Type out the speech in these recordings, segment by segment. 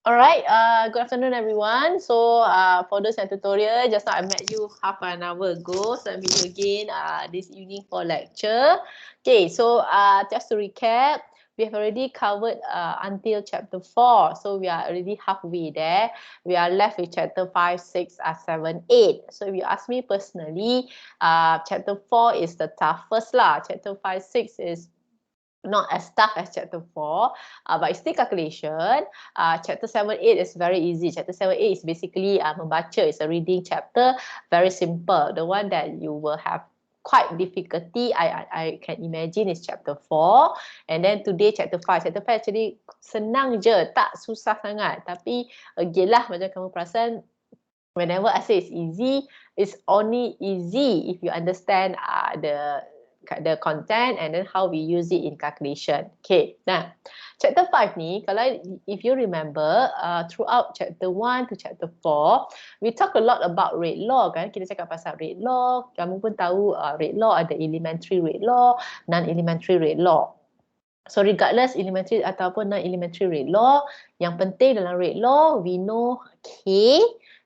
Alright, good afternoon everyone. So for those yang tutorial, just now I met you half an hour ago. So I meet you again this evening for lecture. Okay, so just to recap, we have already covered until chapter 4. So we are already halfway there. We are left with chapter 5, 6, 7, 8. So if you ask me personally, chapter 4 is the toughest lah. Chapter 5, 6 is not as tough as chapter 4, but it's still calculation. Chapter 7, 8 is very easy. Chapter 7, 8 is basically membaca. It's a reading chapter, very simple. The one that you will have quite difficulty, I can imagine, is chapter 4. And then today chapter 5. Chapter 5 actually senang je, tak susah sangat. Tapi again lah, macam kamu perasan, whenever I say it's easy, it's only easy if you understand the content and then how we use it in calculation. Okay, nah, chapter 5 ni, kalau if you remember, throughout chapter 1 to chapter 4, we talk a lot about rate law kan. Kita cakap pasal rate law, kamu pun tahu rate law ada elementary rate law, non-elementary rate law. So regardless elementary ataupun non-elementary rate law, yang penting dalam rate law, we know K.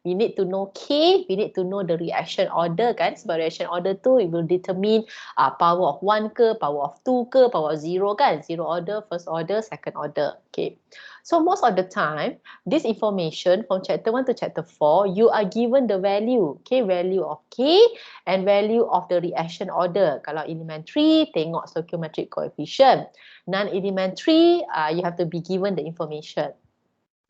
We need to know K, we need to know the reaction order kan. Sebab reaction order tu, it will determine power of 1 ke, power of 2 ke, power of 0 kan. Zero order, first order, second order. Okay. So most of the time, this information from chapter 1 to chapter 4, you are given the value. Okay, value of K and value of the reaction order. Kalau elementary, tengok stoichiometric coefficient. Non-elementary, you have to be given the information.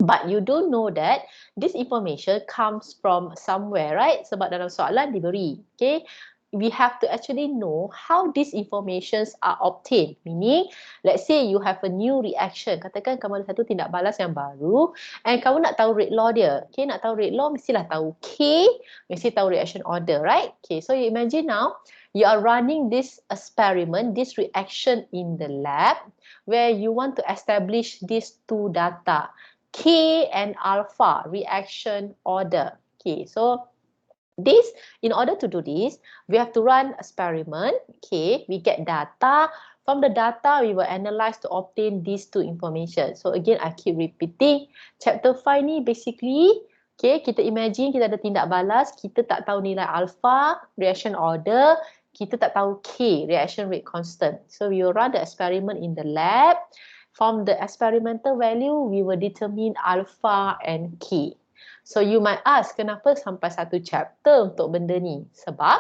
But you don't know that this information comes from somewhere, right? Sebab dalam soalan diberi, okay? We have to actually know how these informations are obtained. Meaning, let's say you have a new reaction. Katakan kamu ada satu tindak balas yang baru and kamu nak tahu rate law dia. Okay, nak tahu rate law mestilah tahu K, mesti tahu reaction order, right? Okay, so you imagine now, you are running this experiment, this reaction in the lab where you want to establish these two data. K and alpha reaction order. Okay, so this, in order to do this, we have to run experiment. Okay, we get data. From the data, we will analyze to obtain these two information. So again, I keep repeating. Chapter 5 ni basically, okay, kita imagine kita ada tindak balas, kita tak tahu nilai alpha, reaction order, kita tak tahu K, reaction rate constant. So we will run the experiment in the lab. From the experimental value, we will determine alpha and K. So you might ask, kenapa sampai satu chapter untuk benda ni? Sebab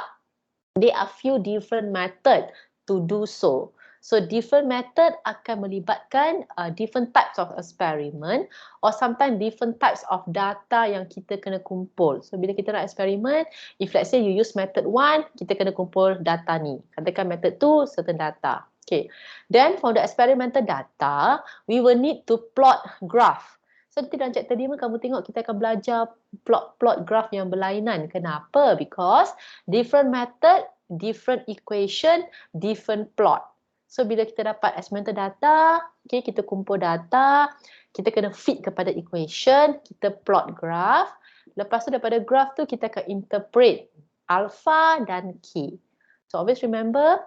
there are few different method to do so. So different method akan melibatkan different types of experiment or sometimes different types of data yang kita kena kumpul. So bila kita nak eksperimen, if let's say you use method 1, kita kena kumpul data ni. Katakan method 2, certain data. Okay, then for the experimental data, we will need to plot graph. So nanti dalam chapter 5 kamu tengok kita akan belajar plot graph yang berlainan. Kenapa? Because different method, different equation, different plot. So bila kita dapat experimental data, okay, kita kumpul data, kita kena fit kepada equation, kita plot graph. Lepas tu daripada graph tu kita akan interpret alpha dan K. So always remember,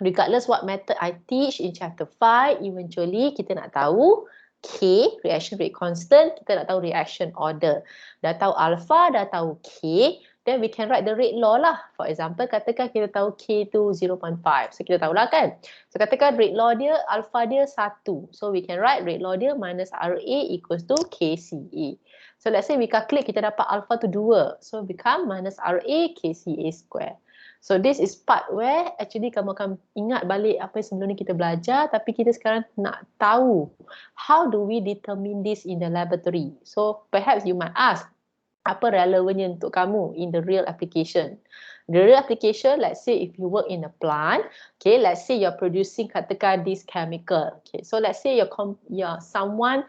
regardless what method I teach in chapter 5, eventually kita nak tahu K, reaction rate constant, kita nak tahu reaction order. Dah tahu alpha, dah tahu K, then we can write the rate law lah. For example, katakan kita tahu K tu 0.5. So kita tahulah kan. So katakan rate law dia, alpha dia 1. So we can write rate law dia minus RA equals to KCA. So let's say we calculate, kita dapat alpha tu 2. So become minus RA KCA square. So this is part where actually kamu akan ingat balik apa yang sebelum ni kita belajar, tapi kita sekarang nak tahu how do we determine this in the laboratory. So perhaps you might ask, apa relevannya untuk kamu in the real application? The real application, let's say if you work in a plant, okay, let's say you're producing katakan this chemical. Okay, so let's say someone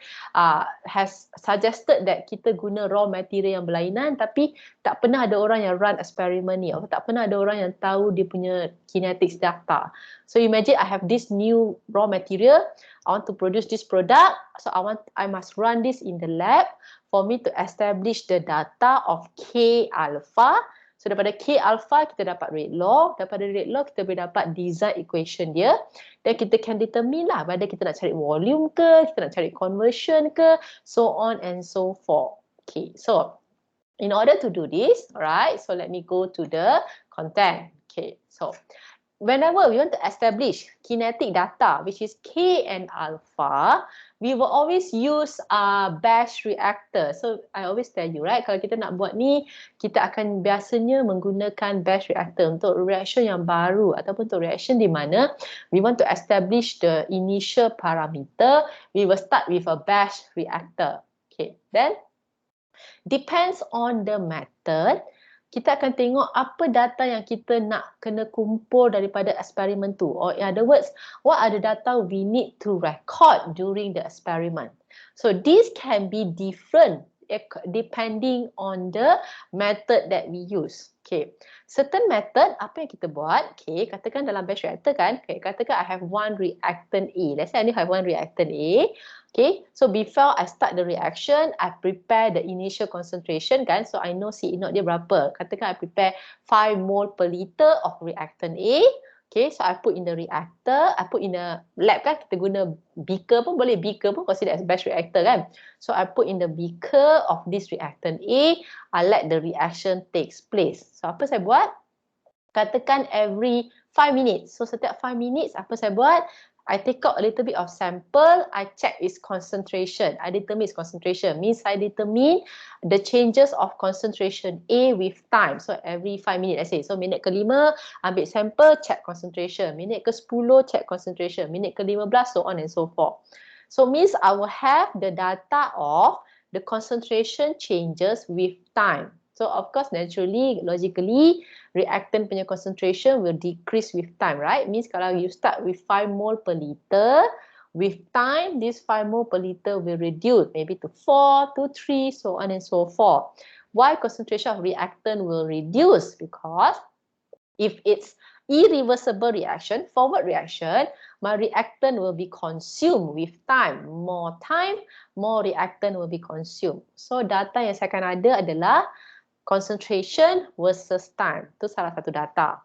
has suggested that kita guna raw material yang berlainan, tapi tak pernah ada orang yang run eksperimen ni, atau tak pernah ada orang yang tahu dia punya kinetics data. So imagine I have this new raw material, I want to produce this product, so I must run this in the lab for me to establish the data of K alpha. So daripada K alpha kita dapat rate law, daripada rate law kita boleh dapat design equation dia, dan kita can determine lah whether kita nak cari volume ke, kita nak cari conversion ke, so on and so forth. Okay, so in order to do this, alright, so let me go to the content. Okay, so whenever we want to establish kinetic data, which is K and alpha, we will always use batch reactor. So I always tell you, right, kalau kita nak buat ni, kita akan biasanya menggunakan batch reactor untuk reaction yang baru ataupun untuk reaction di mana we want to establish the initial parameter. We will start with a batch reactor. Okay, then depends on the method, kita akan tengok apa data yang kita nak kena kumpul daripada eksperimen tu. Or in other words, what are the data we need to record during the experiment. So this can be different depending on the method that we use. Okay, certain method, apa yang kita buat, okay, katakan dalam batch reactor kan, okay, katakan I have one reactant A. Let's say I only have one reactant A. Okay, so before I start the reaction, I prepare the initial concentration kan. So I know C naught dia berapa. Katakan I prepare 5 mole per liter of reactant A. Okay, so I put in the reactor, I put in the lab kan, kita guna beaker pun boleh, beaker pun consider as batch reactor kan. So I put in the beaker of this reactant A, I let the reaction takes place. So apa saya buat? Katakan every 5 minutes. So setiap 5 minutes apa saya buat? I take out a little bit of sample, I check its concentration. I determine its concentration. Means I determine the changes of concentration A with time. So every 5 minutes, let's say. So minit ke-5, ambil sampel, check concentration. Minit ke-10, check concentration. Minit ke-15, so on and so forth. So means I will have the data of the concentration changes with time. So of course, naturally, logically, reactant punya concentration will decrease with time, right? Means kalau you start with 5 mole per liter, with time, this 5 mole per liter will reduce maybe to 4, to 3, so on and so forth. Why concentration of reactant will reduce? Because if it's irreversible reaction, forward reaction, my reactant will be consumed with time. More time, more reactant will be consumed. So data yang saya akan ada adalah concentration versus time. Itu salah satu data.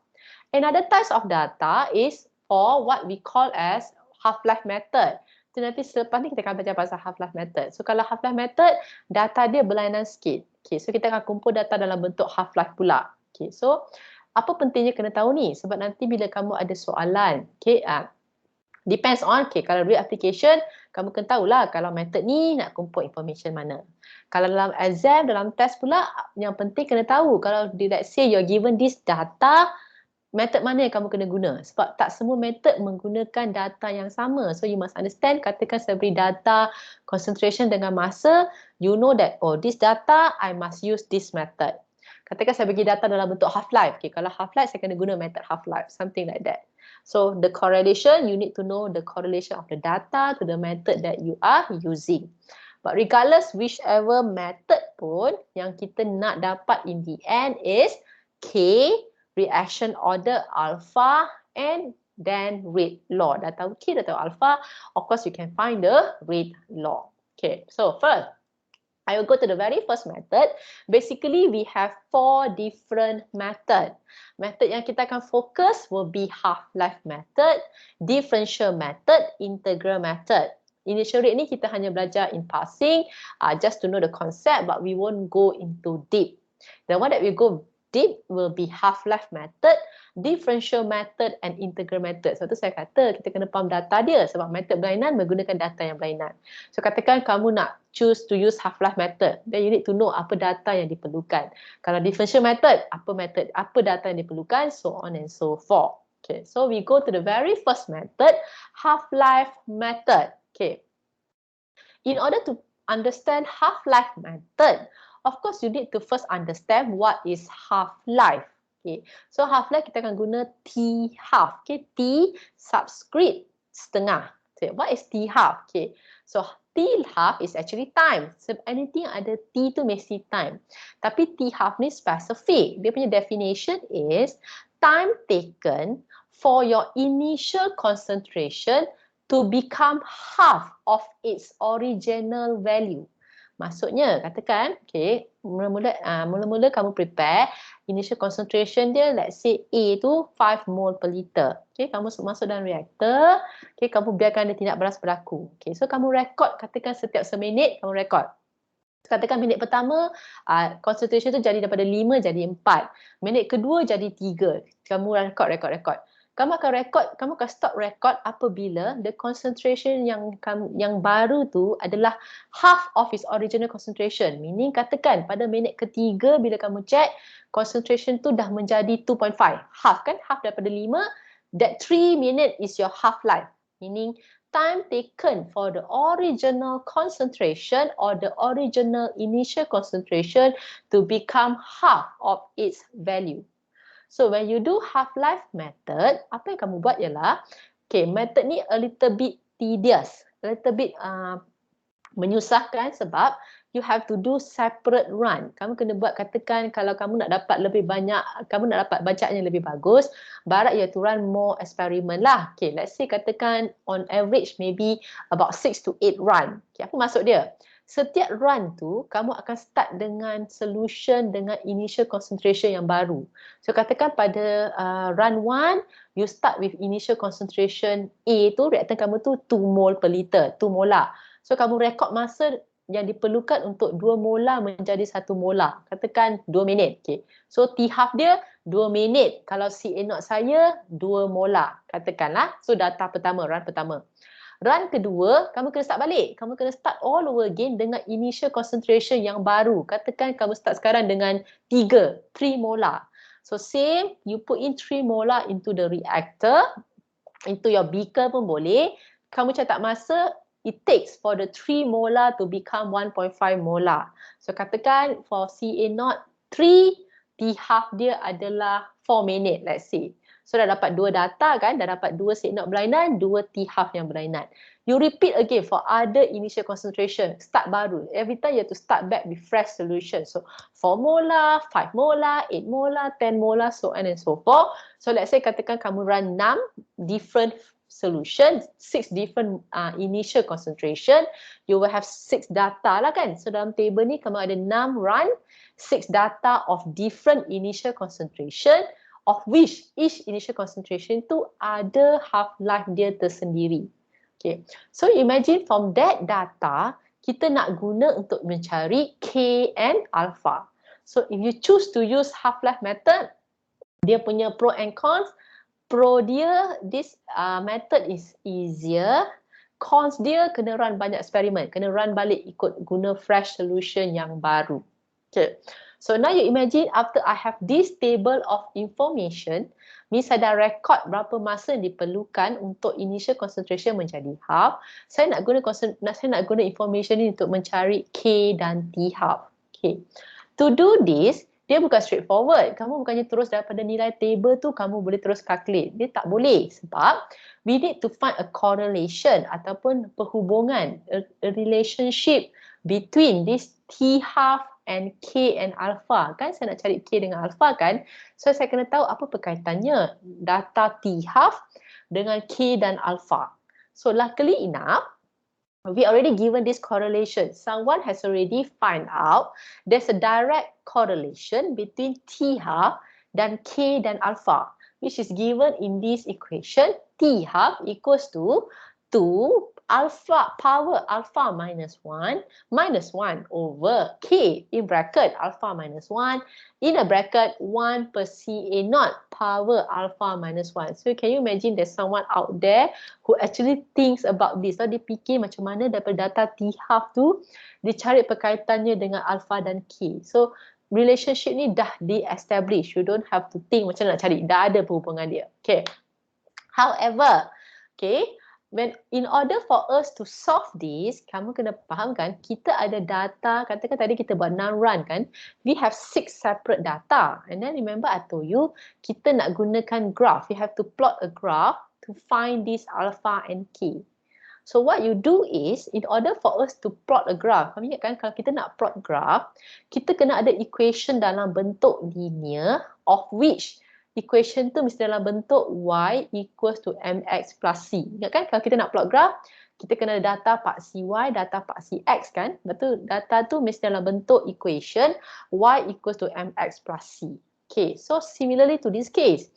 Another type of data is for what we call as half-life method. Itu nanti selepas ni kita akan belajar pasal half-life method. So kalau half-life method, data dia berlainan sikit. Okay, so kita akan kumpul data dalam bentuk half-life pula. Okay, so apa pentingnya kena tahu ni? Sebab nanti bila kamu ada soalan, okay, depends on, okay, kalau real application, kamu kena tahulah kalau method ni nak kumpul information mana. Kalau dalam exam, dalam test pula, yang penting kena tahu. Kalau let's say you're given this data, method mana yang kamu kena guna. Sebab tak semua method menggunakan data yang sama. So you must understand, katakan saya beri data concentration dengan masa, you know that, oh this data, I must use this method. Katakan saya bagi data dalam bentuk half-life. Okay, kalau half-life, saya kena guna method half-life. Something like that. So the correlation, you need to know the correlation of the data to the method that you are using. But regardless whichever method pun yang kita nak dapat in the end is K, reaction order alpha, and then rate law. Dah tahu K, dah tahu alpha, of course you can find the rate law. Okay, so first, I will go to the very first method. Basically, we have 4 different methods. Method yang kita akan fokus will be half-life method, differential method, integral method. Initial rate ni kita hanya belajar in passing, just to know the concept, but we won't go into deep. The one that we go deep will be half-life method, differential method, and integral method. So tu saya kata kita kena faham data dia sebab method berlainan menggunakan data yang berlainan. So katakan kamu nak choose to use half-life method, then you need to know apa data yang diperlukan. Kalau differential method, apa data yang diperlukan, so on and so forth. Okay, so we go to the very first method, half-life method. Okay, in order to understand half-life method, of course you need to first understand what is half-life. Okay, so half-life kita akan guna T half. Okay, T subscript setengah. Okay, what is T half? Okay, so T half is actually time. So anything ada T tu mesti time. Tapi T half ni specific. Dia punya definition is time taken for your initial concentration to become half of its original value. Maksudnya, katakan, okay, mula-mula kamu prepare, initial concentration dia, let's say A tu 5 mol per liter. Okay, kamu masuk dalam reaktor, okay, kamu biarkan dia tidak beras berlaku. Okay, so kamu rekod, katakan setiap seminit, kamu rekod. Katakan minit pertama, concentration tu jadi daripada 5 jadi 4. Minit kedua jadi 3. Kamu rekod. Kamu akan stop record apabila the concentration yang baru tu adalah half of its original concentration. Meaning katakan pada minit ketiga bila kamu check, concentration tu dah menjadi 2.5. Half kan? Half daripada 5. That 3 minute is your half life. Meaning time taken for the original concentration or the original initial concentration to become half of its value. So when you do half-life method, apa yang kamu buat ialah, okay, method ni a little bit tedious, a little bit menyusahkan sebab you have to do separate run. Kamu kena buat, katakan kalau kamu nak dapat lebih banyak, kamu nak dapat bacaan yang lebih bagus, barat you have to run more experiment lah. Okay, let's say katakan on average maybe about 6 to 8 run. Okay, apa maksud dia? Setiap run tu, kamu akan start dengan solution dengan initial concentration yang baru. So katakan pada run 1, you start with initial concentration A tu, reaktan kamu tu 2 mol per liter, 2 molar. So kamu rekod masa yang diperlukan untuk 2 molar menjadi 1 molar. Katakan 2 minit. Okay. So T half dia 2 minit. Kalau CA0 saya 2 molar. Katakanlah. So data pertama, run pertama. Run kedua, kamu kena start balik. Kamu kena start all over again dengan initial concentration yang baru. Katakan kamu start sekarang dengan 3 molar. So same, you put in 3 molar into the reactor, into your beaker pun boleh. Kamu catat masa, it takes for the 3 molar to become 1.5 molar. So katakan for CA0 3, T half dia adalah 4 minit, let's say. So dah dapat 2 data kan, dah dapat 2 CA0 berlainan, 2 T half yang berlainan. You repeat again for other initial concentration, start baru. Every time you have to start back with fresh solution. So 4 molar, 5 molar, 8 molar, 10 molar, so on and so forth. So let's say katakan kamu run 6 different solution, 6 different initial concentration, you will have 6 data lah kan. So dalam table ni kamu ada 6 run, 6 data of different initial concentration, of which each initial concentration tu ada half-life dia tersendiri. Okay. So imagine from that data, kita nak guna untuk mencari K and alpha. So if you choose to use half-life method, dia punya pro and cons. Pro dia, this method is easier. Cons dia kena run banyak eksperimen. Kena run balik ikut guna fresh solution yang baru. Okay. So now you imagine after I have this table of information, means saya dah record berapa masa yang diperlukan untuk initial concentration menjadi half. Saya nak guna information ni untuk mencari K dan T half. Okay. To do this, dia bukan straightforward. Kamu bukannya terus daripada nilai table tu kamu boleh terus calculate. Dia tak boleh sebab we need to find a correlation ataupun perhubungan, a relationship between this T half and K and alpha. Kan saya nak cari K dengan alpha kan. So saya kena tahu apa perkaitannya data T half dengan K dan alpha. So luckily enough, we already given this correlation. Someone has already find out there's a direct correlation between T half dan K dan alpha, which is given in this equation. T half equals to 2 alpha power alpha minus 1 over K in bracket alpha minus 1 in a bracket 1 per CA0 power alpha minus 1. So can you imagine there's someone out there who actually thinks about this. So dia fikir macam mana daripada data T half tu dia cari perkaitannya dengan alpha dan K. So relationship ni dah di-establish. You don't have to think macam mana nak cari. Dah ada perhubungan dia. Okay. However, okay, in order for us to solve this, kamu kena fahamkan kita ada data, katakan tadi kita buat 6 run kan, we have 6 separate data. And then remember I told you, kita nak gunakan graph. You have to plot a graph to find this alpha and K. So what you do is, in order for us to plot a graph, kamu ingat kan kalau kita nak plot graph, kita kena ada equation dalam bentuk linear of which equation tu mesti dalam bentuk y equals to mx plus c. Ingat kan kalau kita nak plot graph, kita kena data paksi Y, data paksi X kan? Betul, data tu mesti dalam bentuk equation Y equals to MX plus C. Okay, so similarly to this case,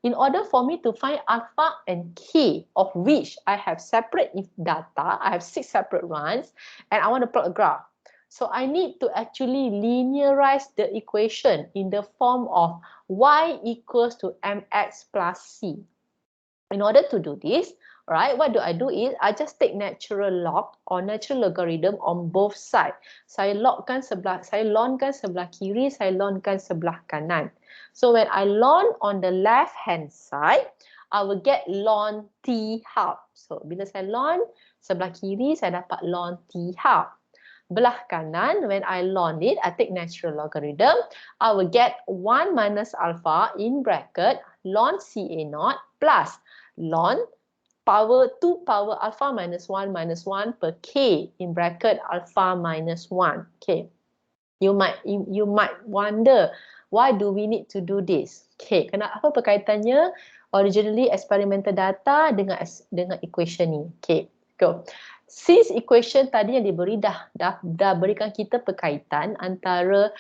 in order for me to find alpha and K of which I have separate data, I have 6 separate runs and I want to plot a graph. So I need to actually linearize the equation in the form of Y equals to MX plus C. In order to do this, right, what do I do is I just take natural log or natural logarithm on both sides. Saya lonkan sebelah kiri, saya lonkan sebelah kanan. So when I log on the left hand side, I will get ln t half. So bila saya log sebelah kiri, saya dapat ln t half. Belah kanan, when I log it, I take natural logarithm, I will get 1 minus alpha in bracket ln CA0 plus ln power 2 power alpha minus 1 per k in bracket alpha minus 1. Okay. You might wonder, why do we need to do this? Okay, apa perkaitannya originally experimental data dengan equation ni? Okay, go. Since equation tadi yang diberi dah berikan kita perkaitan antara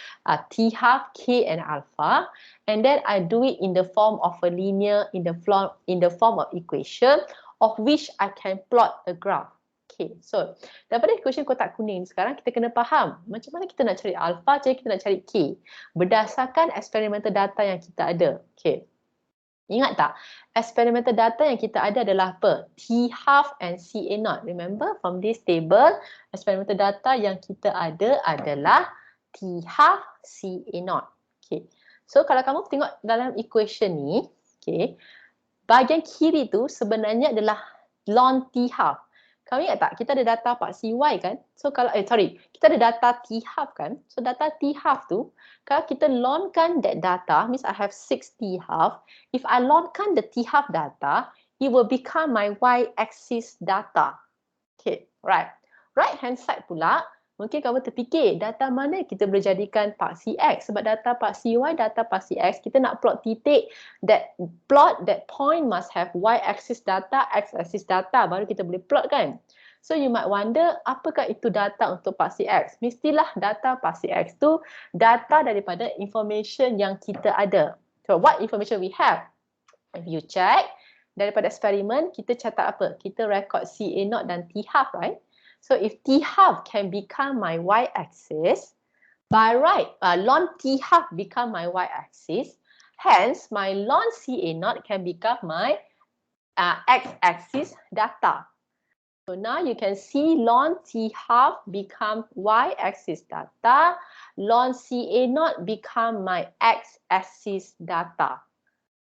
T half, K and alpha, and then I do it in the form of a linear, in the form of equation of which I can plot a graph. Okay, so daripada equation kotak kuning sekarang kita kena faham macam mana kita nak cari alpha, macam mana kita nak cari K berdasarkan experimental data yang kita ada. Okay. Ingat tak? Experimental data yang kita ada adalah apa? T half and CA0. Remember from this table, experimental data yang kita ada adalah T half CA0. Okay. So kalau kamu tengok dalam equation ni, okay, bahagian kiri tu sebenarnya adalah ln T half. Kamu ingat tak? Kita ada data paksi Y kan? So kalau, kita ada data T half kan? So data T half tu, kalau kita lonkan that data, means I have 6 T half. If I lonkan the T half data, it will become my Y-axis data. Okay, right. Right hand side pula, mungkin kamu terfikir data mana kita boleh jadikan paksi X. Sebab data paksi Y, data paksi X, kita nak plot titik, that point must have Y-axis data, X-axis data, baru kita boleh plot kan. So you might wonder, apakah itu data untuk paksi X? Mestilah data paksi X tu data daripada information yang kita ada. So what information we have? If you check, daripada eksperimen, kita catat apa? Kita record CA0 dan T half, right? So if T half can become my Y-axis, by right, ln T half become my Y-axis, hence my ln CA0 can become my X-axis data. So now you can see ln T half become Y-axis data, ln CA0 become my X-axis data.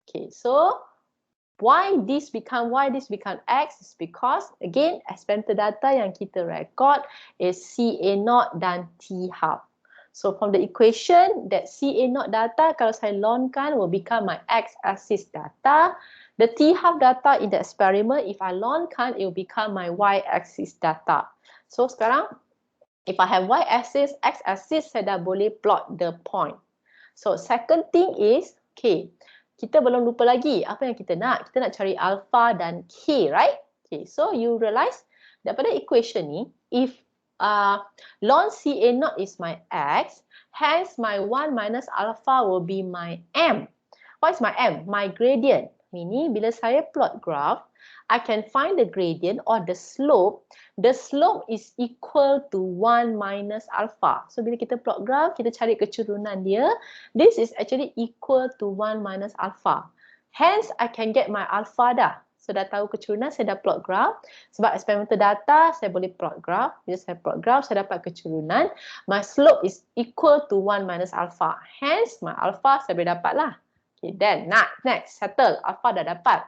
Okay, so why this become X is because again experimental data yang kita record is CA0 dan T half. So from the equation that CA0 data kalau saya lonkan will become my X-axis data. The T half data in the experiment, if I lonkan, it will become my Y-axis data. So sekarang, if I have Y-axis, X-axis, saya dah boleh plot the point. So second thing is, okay, kita belum lupa lagi apa yang kita nak. Kita nak cari alpha dan K, right? Okay, so you realize daripada equation ni, if ln CA0 is my X, hence my 1 minus alpha will be my M. What is my M? My gradient. Ini bila saya plot graph, I can find the gradient or the slope. The slope is equal to 1 minus alpha. So bila kita plot graph, kita cari kecurunan dia. This is actually equal to 1 minus alpha. Hence, I can get my alpha dah. So dah tahu kecurunan, saya dah plot graph. Sebab experimental data, saya boleh plot graph. Bila saya plot graph, saya dapat kecurunan. My slope is equal to 1 minus alpha. Hence, my alpha saya boleh dapat lah. Okay, then next, settle. Alpha dah dapat.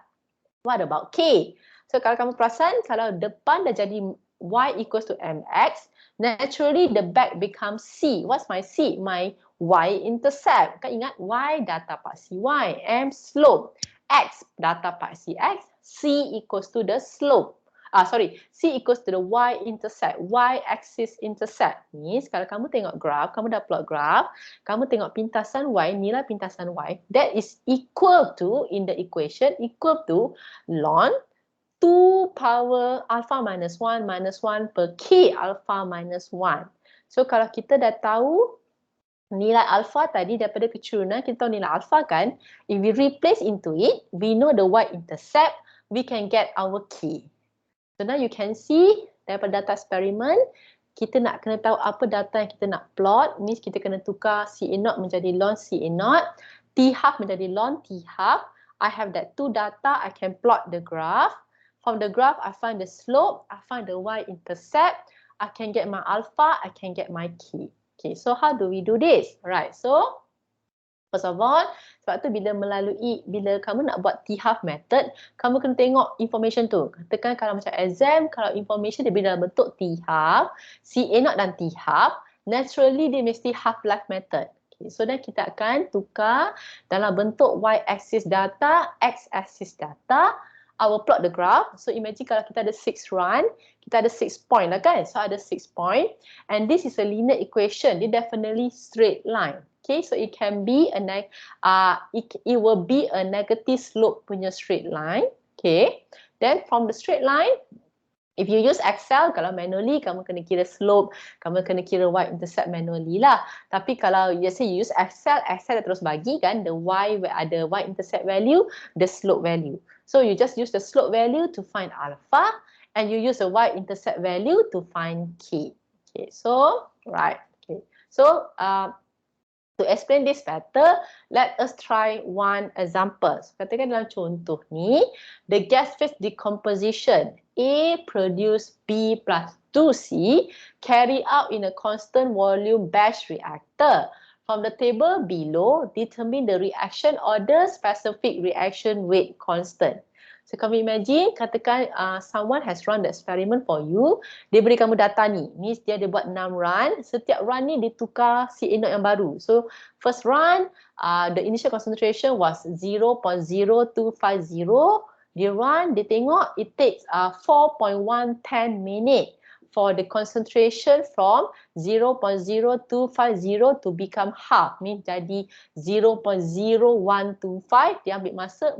What about K? So kalau kamu perasan, kalau depan dah jadi Y equals to MX, naturally the back becomes C. What's my C? My Y-intercept. Kan ingat Y data paksi Y, M slope, X data paksi X, C equals to the slope. C equals to the Y-intercept, Y-axis intercept. Ni kalau kamu tengok graph, kamu dah plot graph, kamu tengok pintasan Y, inilah pintasan Y, that is equal to, in the equation, equal to ln 2 power alpha minus 1 per k alpha minus 1. So kalau kita dah tahu nilai alpha tadi daripada kecurunan, kita tahu nilai alpha kan. If we replace into it, we know the y-intercept, we can get our k. So now you can see daripada data eksperimen, kita nak kena tahu apa data yang kita nak plot. Means kita kena tukar CA0 menjadi ln CA0, T half menjadi ln T half. I have that two data, I can plot the graph. From the graph, I find the slope, I find the y-intercept, I can get my alpha, I can get my k. Okay, so how do we do this? Right, so first of all, sebab tu bila kamu nak buat T-half method, kamu kena tengok information tu. Katakan kalau macam exam, kalau information dia bila dalam bentuk T-half, CA0 dan T-half, naturally dia mesti half-life method. Okay, so then kita akan tukar dalam bentuk y-axis data, x-axis data. I will plot the graph. So imagine kalau kita ada 6 run, kita ada 6 point lah kan. So ada 6 point. And this is a linear equation. Dia definitely straight line. Okay, so it can be it will be a negative slope punya straight line. Okay, then from the straight line, if you use Excel, kalau manually, kamu kena kira slope, kamu kena kira y-intercept manually lah. Tapi kalau you use Excel dah terus bagi kan, the y where ada y-intercept value, the slope value. So you just use the slope value to find alpha, and you use the y-intercept value to find k. Okay, so right. Okay, so to explain this better, let us try one example. So, katakan dalam contoh ni, the gas phase decomposition A produce B plus 2C carry out in a constant volume batch reactor. From the table below, determine the reaction order, specific reaction rate constant. So kamu imagine, katakan someone has run the experiment for you, dia beri kamu data ni, means dia ada buat 6 run, setiap run ni ditukar CA0 yang baru. So first run, the initial concentration was 0.0250, dia run, dia tengok, it takes 4.110 minute for the concentration from 0.0250 to become half, means jadi 0.0125, dia ambil masa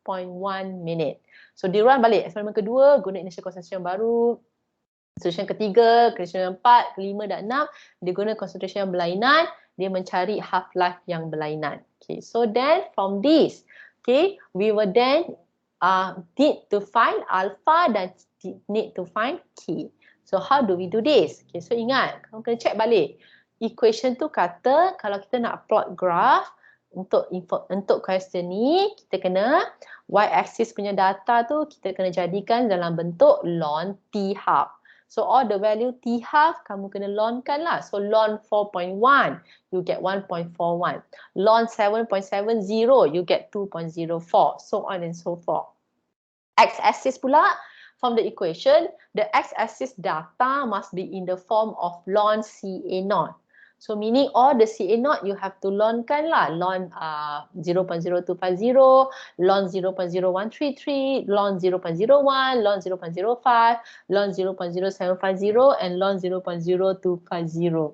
4.1 minute. So dia run balik eksperimen kedua, guna initial concentration baru, concentration ketiga, concentration empat, kelima dan enam, dia guna concentration yang berlainan, dia mencari half-life yang berlainan. Okay, so then from this, okay, we will then need to find alpha dan need to find k. So how do we do this? Okay, so ingat, kamu kena check balik. Equation tu kata kalau kita nak plot graph untuk question ni, kita kena y-axis punya data tu kita kena jadikan dalam bentuk ln T half. So all the value T half kamu kena lnkan lah. So ln 4.1 you get 1.41. Ln 7.70 you get 2.04. So on and so forth. X-axis pula, from the equation, the x-axis data must be in the form of ln CA0. So meaning all the CA0 you have to lnkan lah. Ln 0.0250, ln 0.0133, ln 0.01, ln 0.05, ln 0.0750 and ln 0.0250.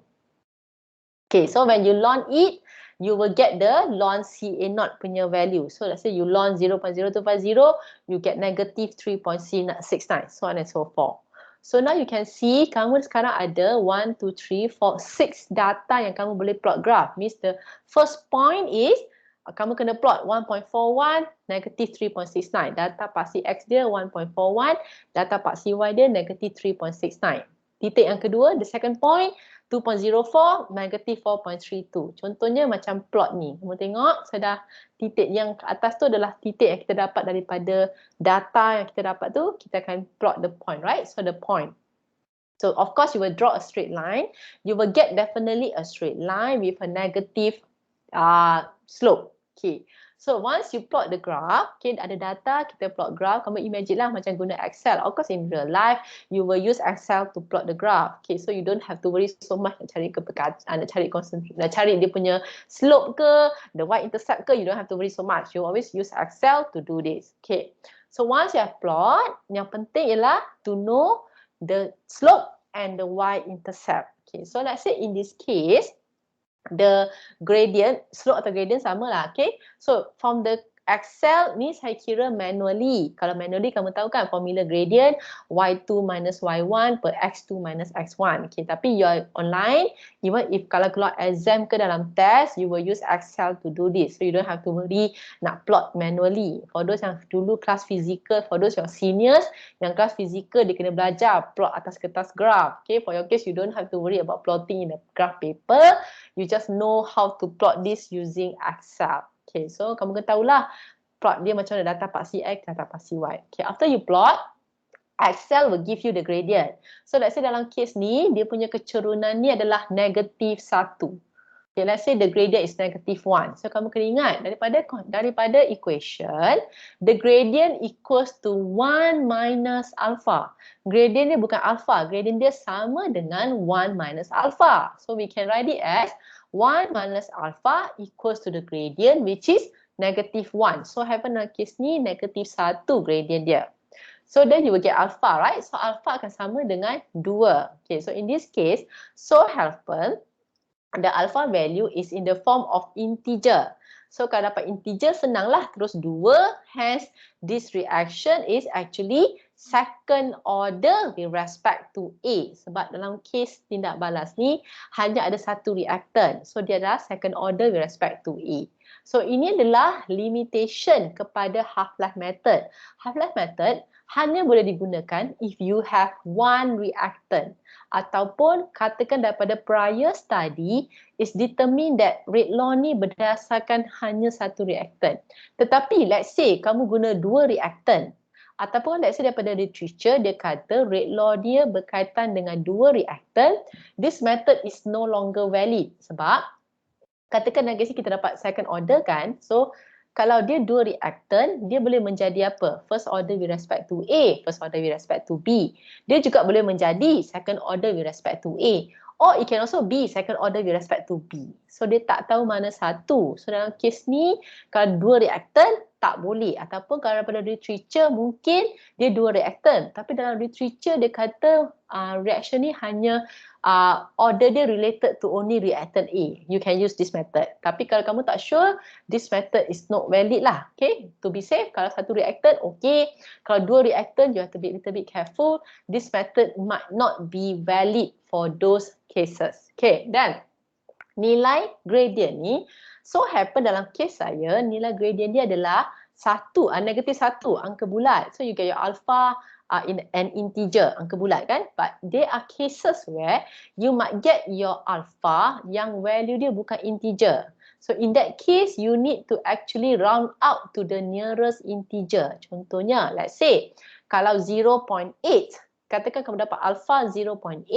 Okay, so when you ln it, you will get the ln CA0 punya value. So let's say you ln 0.0250, you get negative 3.69, so on and so forth. So now you can see, kamu sekarang ada 1, 2, 3, 4, 6 data yang kamu boleh plot graph. Means the first point is, kamu kena plot 1.41, negative 3.69. Data paksi X dia 1.41, data paksi Y dia negative 3.69. Titik yang kedua, the second point, 2.04, negative 4.32. Contohnya macam plot ni. Kamu tengok, sudah titik yang ke atas tu adalah titik yang kita dapat daripada data yang kita dapat tu. Kita akan plot the point, right? So the point. So of course you will draw a straight line. You will get definitely a straight line with a negative slope. Okay. So once you plot the graph, okay, ada data, kita plot graph, kamu imagine lah macam guna Excel. Of course in real life, you will use Excel to plot the graph. Okay, so you don't have to worry so much nak cari nak cari dia punya slope ke, the y-intercept ke, you don't have to worry so much. You always use Excel to do this. Okay, so once you have plot, yang penting ialah to know the slope and the y-intercept. Okay, so let's say in this case, the gradient, slope atau gradient sama lah, okay. So from the Excel ni saya kira manually. Kalau manually kamu tahu kan formula gradient y2 minus y1 per x2 minus x1. Okay, tapi you're online, even if kalau keluar exam ke dalam test, you will use Excel to do this. So you don't have to worry nak plot manually. For those yang dulu kelas fizikal, for those yang seniors, yang kelas fizikal dia kena belajar plot atas kertas graph. Okay, for your case you don't have to worry about plotting in a graph paper. You just know how to plot this using Excel. Okay, so kamu kena tahulah plot dia macam mana, data paksi X, data paksi Y. Okay, after you plot, Excel will give you the gradient. So let's say dalam case ni, dia punya kecerunan ni adalah negatif 1. Okay, let's say the gradient is negative 1. So kamu kena ingat, daripada equation, the gradient equals to 1 minus alpha. Gradient dia bukan alpha, gradient dia sama dengan 1 minus alpha. So we can write it as 1 minus alpha equals to the gradient which is negative 1. So happen dalam case ni negative 1 gradient dia. So then you will get alpha, right? So alpha akan sama dengan 2. Okay, so in this case, so happen the alpha value is in the form of integer. So kalau dapat integer senanglah terus 2, hence this reaction is actually second order with respect to A. Sebab dalam case tindak balas ni hanya ada satu reactant. So dia adalah second order with respect to A. So ini adalah limitation kepada half-life method. Half-life method hanya boleh digunakan if you have one reactant. Ataupun katakan daripada prior study is determined that rate law ni berdasarkan hanya satu reactant. Tetapi let's say kamu guna 2 reactant. Ataupun let's say daripada literature dia kata rate law dia berkaitan dengan 2 reactant. This method is no longer valid. Sebab katakan dalam kes kita dapat second order kan. So kalau dia 2 reactant, dia boleh menjadi apa? First order with respect to A, first order with respect to B. Dia juga boleh menjadi second order with respect to A. Or it can also be second order with respect to B. So dia tak tahu mana satu. So dalam kes ni, kalau 2 reactant, tak boleh. Ataupun kalau daripada literature, mungkin dia 2 reactant. Tapi dalam literature, dia kata reaction ni hanya order dia related to only reactant A. You can use this method. Tapi kalau kamu tak sure, this method is not valid lah. Okay, to be safe, kalau satu reactant, okay. Kalau 2 reactant, you have to be a little bit careful. This method might not be valid for those cases. Okay, dan nilai gradient ni, so happen dalam case saya, nilai gradient dia adalah negatif 1, angka bulat. So you get your alpha in an integer, angka bulat kan. But there are cases where you might get your alpha yang value dia bukan integer. So in that case, you need to actually round out to the nearest integer. Contohnya, let's say, kalau 0.8, katakan kamu dapat alpha 0.8,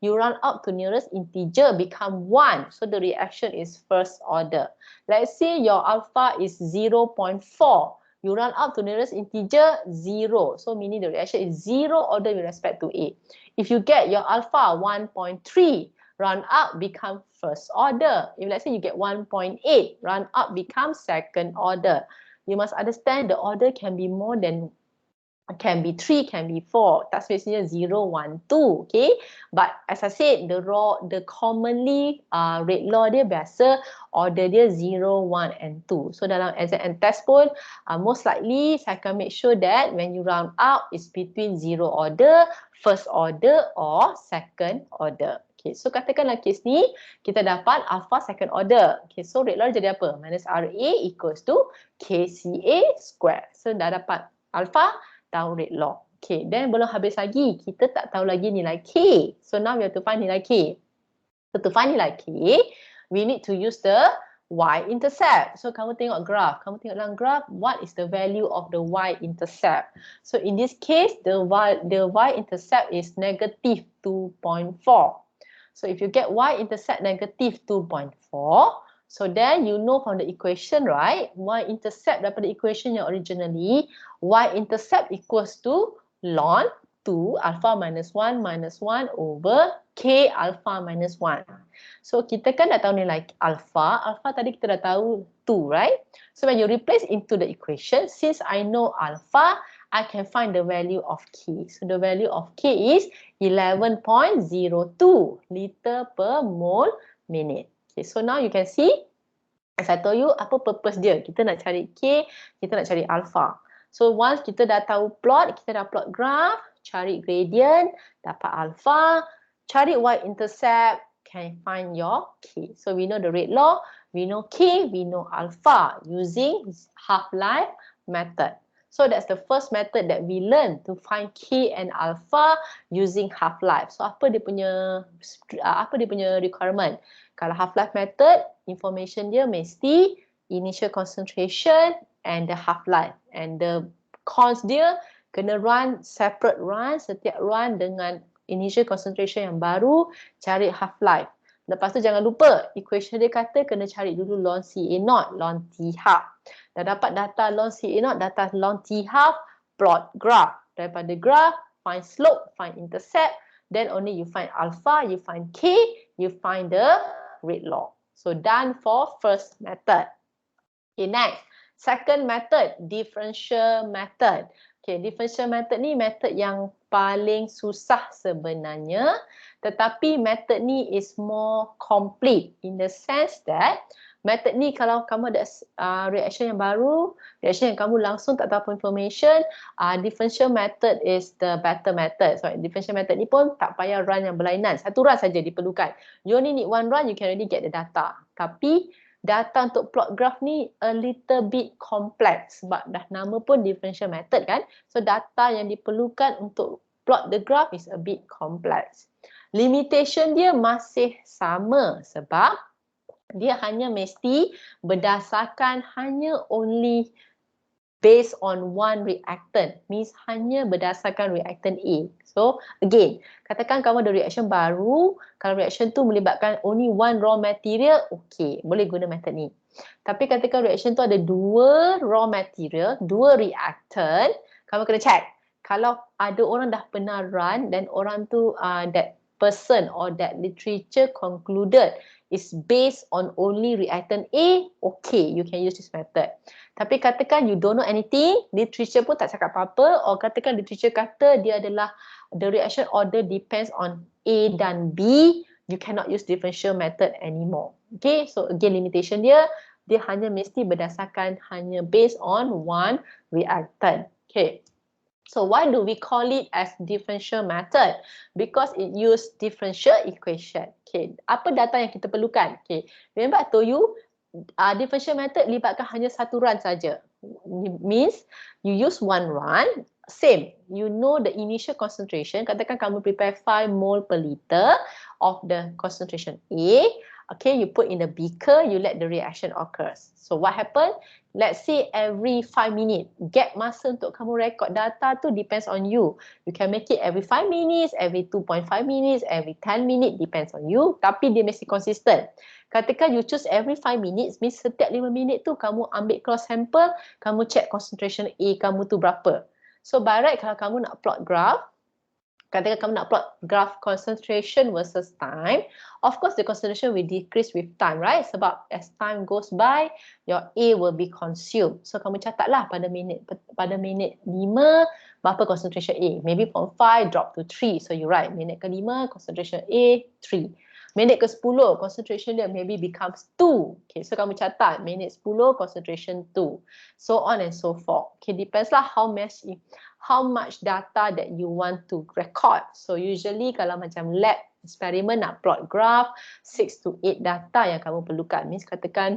you round up to nearest integer become 1. So the reaction is first order. Let's say your alpha is 0.4. You round up to nearest integer 0. So meaning the reaction is 0 order with respect to A. If you get your alpha 1.3, round up become first order. If let's say you get 1.8, round up become second order. You must understand the order can be more than can be 3, can be 4. Tak spesifiknya 0, 1, 2. Okay. But as I said, the commonly rate law dia biasa order dia 0, 1 and 2. So dalam exam and test pun most likely saya akan make sure that when you round up is between 0 order, first order or second order. Okay, so katakanlah kes ni kita dapat alpha second order. Okay, so rate law jadi apa? Minus RA equals to KCA square. So dah dapat alpha, tahu rate law. Okay, then belum habis lagi. Kita tak tahu lagi nilai K. So now we have to find nilai K. So to find nilai K, we need to use the y-intercept. So kamu tengok graph. Kamu tengok dalam graph, what is the value of the y-intercept? So in this case, the y-intercept is negative 2.4. So if you get y-intercept negative 2.4, so then you know from the equation, right? Y-intercept daripada equation yang originally, y-intercept equals to ln 2 alpha minus 1 over k alpha minus 1. So kita kan dah tahu nilai alpha. Alpha tadi kita dah tahu 2, right? So when you replace into the equation, since I know alpha, I can find the value of K. So the value of K is 11.02 liter per mole minute. Okay, so now you can see As I told you, apa purpose dia? Kita nak cari K, kita nak cari alpha. So once kita dah tahu plot, kita dah plot graph, cari gradient, dapat alpha, cari y-intercept, can find your K. So we know the rate law, we know K, we know alpha using half-life method. So that's the first method that we learn to find K and alpha using half-life. So apa dia punya requirement? Kalau half-life method, information dia mesti initial concentration and the half-life. And the cons dia kena run separate run, setiap run dengan initial concentration yang baru, cari half-life. Lepas tu jangan lupa, equation dia kata kena cari dulu ln CA0, ln T half. Dah dapat data ln CA0, data ln T half, plot graph. Daripada graph, find slope, find intercept, then only you find alpha, you find K, you find the rate law. So done for first method. Okay, next. Second method, differential method. Okay, differential method ni method yang paling susah sebenarnya. Tetapi method ni is more complete in the sense that method ni kalau kamu ada reaction yang baru, reaction yang kamu langsung tak tahu information, differential method is the better method. So differential method ni pun tak payah run yang berlainan. Satu run saja diperlukan. You only need one run, you can already get the data. Tapi data untuk plot graph ni a little bit complex sebab dah nama pun differential method kan. So data yang diperlukan untuk plot the graph is a bit complex. Limitation dia masih sama sebab dia hanya mesti berdasarkan hanya only based on one reactant. Means hanya berdasarkan reactant A. So again, katakan kamu ada reaction baru, kalau reaction tu melibatkan only one raw material, okay, boleh guna method ni. Tapi katakan reaction tu ada dua raw material, dua reactant, kamu kena check. Kalau ada orang dah pernah run dan orang tu that person or that literature concluded is based on only reactant A, okay, you can use this method. Tapi katakan you don't know anything, literature pun tak cakap apa-apa, or katakan literature kata dia adalah the reaction order depends on A dan B, you cannot use differential method anymore. Okay, so again limitation dia hanya mesti berdasarkan hanya based on one reactant. Okay. So why do we call it as differential method? Because it use differential equation. Okay, apa data yang kita perlukan? Okay, remember I told you, differential method libatkan hanya satu run saja. Means you use one run, same. You know the initial concentration. Katakan kamu prepare 5 mole per liter of the concentration A. Okay, you put in the beaker, you let the reaction occurs. So what happen? Let's say every 5 minutes, gap masa untuk kamu record data tu depends on you. You can make it every 5 minutes, every 2.5 minutes, every 10 minutes, depends on you. Tapi dia mesti consistent. Katakan you choose every 5 minutes, means setiap 5 minit tu kamu ambil cross sample, kamu check concentration A kamu tu berapa. So by right kalau kamu nak plot graph, katakan kamu nak plot graph concentration versus time, of course the concentration will decrease with time, right? Sebab as time goes by, your A will be consumed. So kamu catatlah pada minit 5 berapa concentration A. Maybe from 5 drop to 3. So you write minit ke-5 concentration A 3. Minit ke-10 concentration dia maybe becomes 2. Okay, so kamu catat minit 10 concentration 2. So on and so forth. Okay, depends lah how much data that you want to record. So usually kalau macam lab eksperimen nak plot graph, 6 to 8 data yang kamu perlukan. Means katakan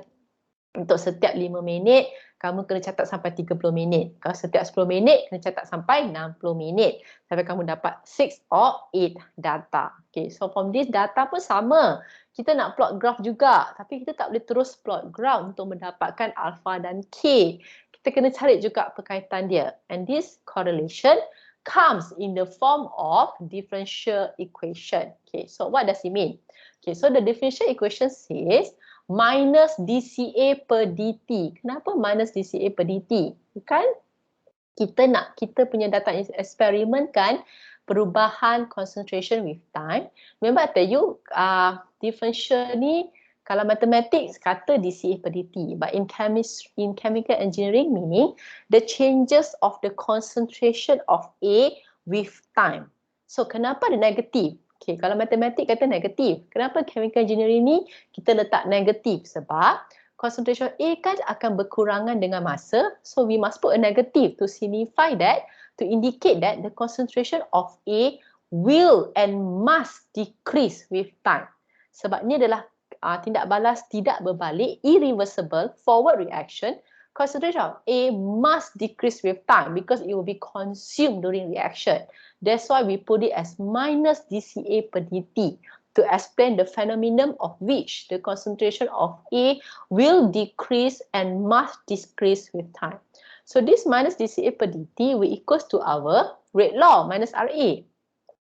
untuk setiap 5 minit, kamu kena catat sampai 30 minit. Kalau setiap 10 minit, kena catat sampai 60 minit. Sampai kamu dapat 6 or 8 data. Okay, so from this data pun sama. Kita nak plot graph juga. Tapi kita tak boleh terus plot graph untuk mendapatkan alpha dan K. Kita kena cari juga perkaitan dia. And this correlation comes in the form of differential equation. Okay, so what does it mean? Okay, so the differential equation says minus dCA per dt. Kenapa minus dCA per dt? Kan kita punya data eksperimen kan perubahan concentration with time. Remember I tell you, differential ni kalau mathematics kata dCA per dt, but in chemical engineering meaning the changes of the concentration of A with time. So kenapa ada negatif? Okay, kalau matematik kata negatif. Kenapa chemical engineering ni kita letak negatif? Sebab concentration A kan akan berkurangan dengan masa. So we must put a negative to signify that, to indicate that the concentration of A will and must decrease with time. Sebab ni adalah tindak balas tidak berbalik, irreversible, forward reaction. Concentration of A must decrease with time because it will be consumed during reaction. That's why we put it as minus dCA per dt to explain the phenomenon of which the concentration of A will decrease and must decrease with time. So this minus dCA per dt will equals to our rate law minus RA.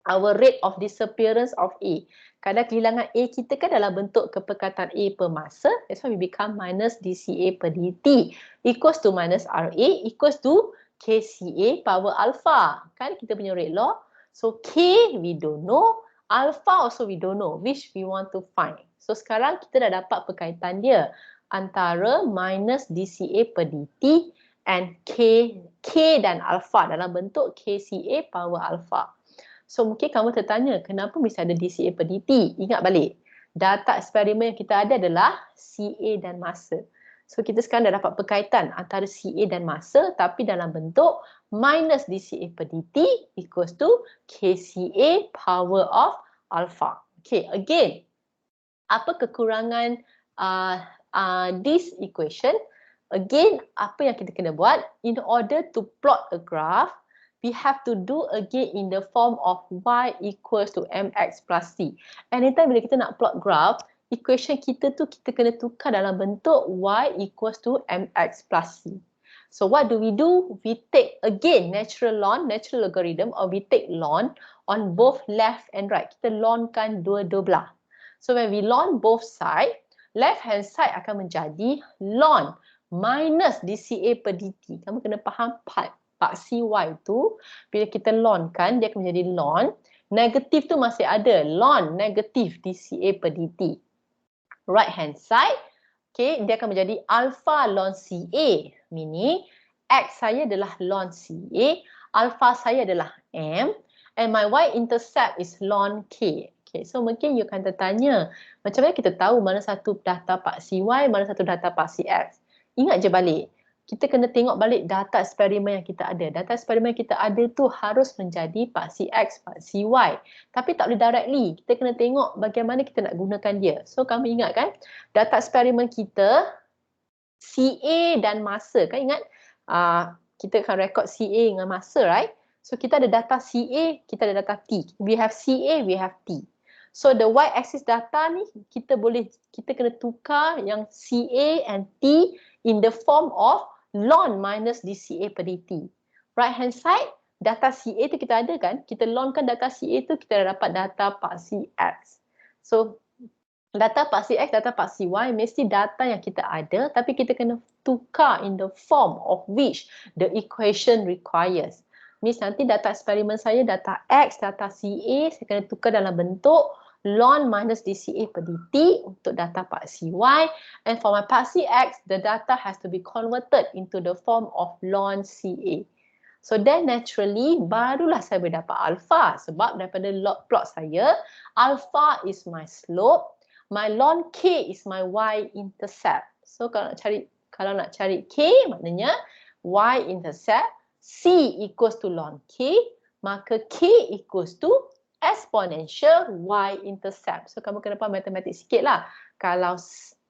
Our rate of disappearance of A. Kadar kehilangan A kita kan dalam bentuk kepekatan A per masa. That's why we become minus dCA per dt equals to minus RA equals to KCA power alpha. Kan kita punya rate law. So K we don't know. Alpha also we don't know which we want to find. So sekarang kita dah dapat perkaitan dia antara minus dCA per dt and K dan alpha dalam bentuk KCA power alpha. So mungkin kamu tertanya, kenapa bisa ada dCA per dt? Ingat balik, data eksperimen yang kita ada adalah CA dan masa. So kita sekarang dah dapat perkaitan antara CA dan masa tapi dalam bentuk minus dCA per dt equals to KCA power of alpha. Okay, again, apa kekurangan this equation? Again, apa yang kita kena buat? In order to plot a graph, we have to do again in the form of y equals to mx plus c. Anytime bila kita nak plot graph, equation kita tu kita kena tukar dalam bentuk y equals to mx plus c. So what do? We take again natural logarithm or we take ln on both left and right. Kita lonkan dua-dua belah. So when we ln both side, left hand side akan menjadi ln minus dCA per dt. Kamu kena faham part CY tu, bila kita ln kan, dia akan menjadi ln. Negatif tu masih ada, ln negatif dCA per dt. Right hand side, okay, dia akan menjadi alpha ln CA. Meaning, X saya adalah ln CA, alpha saya adalah M, and my y-intercept is ln K. Okay, so mungkin you akan tertanya, macam mana kita tahu mana satu data part CY, mana satu data part CX? Ingat je balik. Kita kena tengok balik data eksperimen yang kita ada. Data eksperimen yang kita ada tu harus menjadi part CX, part CY. Tapi tak boleh directly. Kita kena tengok bagaimana kita nak gunakan dia. So kami ingat kan, data eksperimen kita CA dan masa. Kan ingat, kita akan rekod CA dengan masa, right? So kita ada data CA, kita ada data T. We have CA, we have T. So the y-axis data ni, kita kena tukar yang CA and T in the form of ln minus dCA per dt. Right hand side, data CA tu kita ada kan? Kita lnkan data CA tu, kita dah dapat data part CX. So, data part CX, data part CY mesti data yang kita ada tapi kita kena tukar in the form of which the equation requires. Means nanti data eksperimen saya, data X, data CA, saya kena tukar dalam bentuk ln minus dCA per dt untuk data part CY, and for my part CX, the data has to be converted into the form of ln CA. So then naturally, barulah saya boleh dapat alpha sebab daripada log plot saya, alpha is my slope, my ln K is my y-intercept. So kalau nak cari K, maknanya y-intercept, C equals to ln K, maka K equals to exponential y-intercept. So kamu kena faham matematik sikit lah. Kalau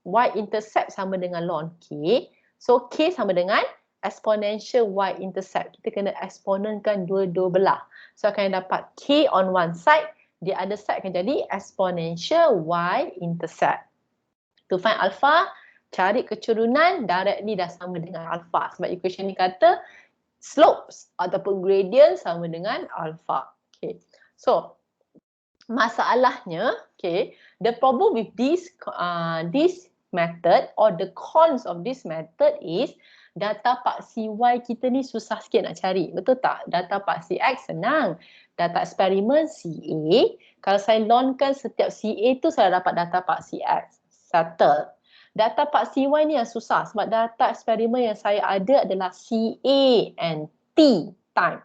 y-intercept sama dengan ln K, so K sama dengan exponential y-intercept. Kita kena eksponenkan dua-dua belah. So akan dapat K on one side, the other side akan jadi exponential y-intercept. To find alpha, cari kecurunan directly dah sama dengan alpha. Sebab equation ni kata slopes ataupun gradient sama dengan alpha. Okay. So, masalahnya, okay, the problem with this method or the cons of this method is data part CY kita ni susah sikit nak cari. Betul tak? Data part CX senang. Data eksperimen CA, kalau saya lnkan setiap CA tu saya dapat data part CX. Settle. Data part CY ni yang susah sebab data eksperimen yang saya ada adalah CA and T time.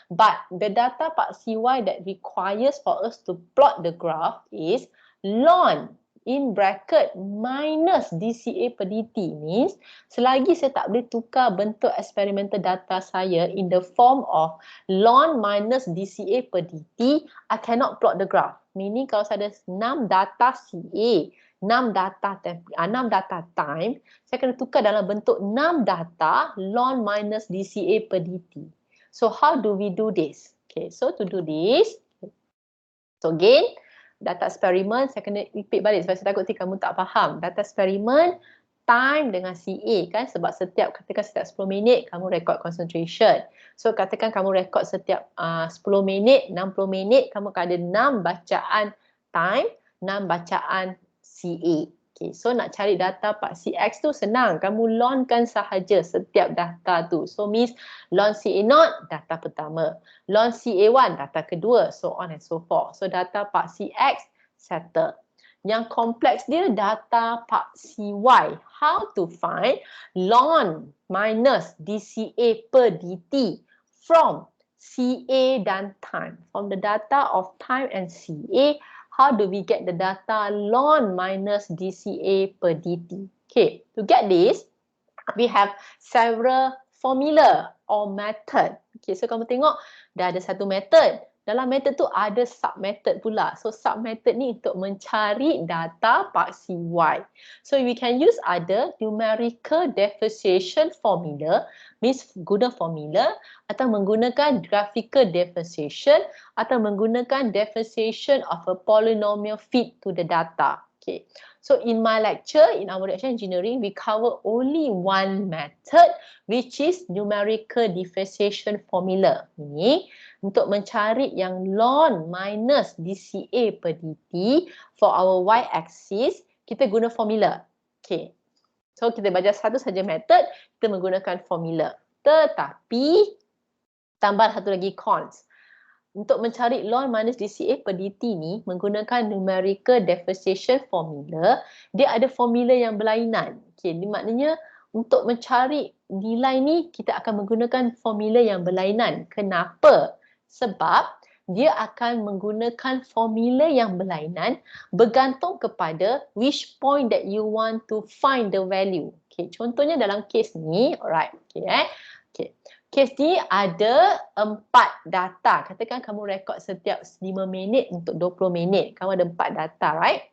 But the data part CY that requires for us to plot the graph is ln in bracket minus DCA per DT means selagi saya tak boleh tukar bentuk experimental data saya in the form of ln minus DCA per DT, I cannot plot the graph. Meaning kalau saya ada 6 data CA, 6 data time, saya kena tukar dalam bentuk 6 data ln minus DCA per DT. So how do we do this? Okay, so to do this, so again, data eksperimen, saya kena repeat balik sebab saya takut kamu tak faham. Data eksperimen, time dengan CA kan, sebab katakan setiap 10 minit kamu record concentration. So katakan kamu record setiap 10 minit, 60 minit, kamu akan ada 6 bacaan time, 6 bacaan CA. Okay, so nak cari data part CX tu senang. Kamu lnkan sahaja setiap data tu. So means ln CA0 data pertama, ln CA1 data kedua, so on and so forth. So data part CX settle. Yang kompleks dia data part CY. How to find ln minus DCA per DT from CA dan time. From the data of time and CA, how do we get the data ln minus DCA per DT? Okay, to get this, we have several formula or method. Okay, so kamu tengok dah ada satu method. Dalam method tu ada sub-method pula. So sub-method ni untuk mencari data part CY. So we can use other numerical differentiation formula, means guna formula, atau menggunakan graphical differentiation, atau menggunakan differentiation of a polynomial fit to the data. Okay. So in my lecture, in our lecture engineering, we cover only one method, which is numerical differentiation formula. Meaning, untuk mencari yang ln minus DCA per DT for our y-axis, kita guna formula. Okay. So kita belajar satu saja method, kita menggunakan formula. Tetapi, tambah satu lagi cons. Untuk mencari ln minus DCA per DT ni menggunakan numerical differentiation formula, dia ada formula yang berlainan. Okay, maknanya untuk mencari nilai ni kita akan menggunakan formula yang berlainan. Kenapa? Sebab dia akan menggunakan formula yang berlainan bergantung kepada which point that you want to find the value. Okay, contohnya dalam kes ni, alright, okay. Kes ni ada 4 data. Katakan kamu rekod setiap 5 minit untuk 20 minit. Kamu ada 4 data, right?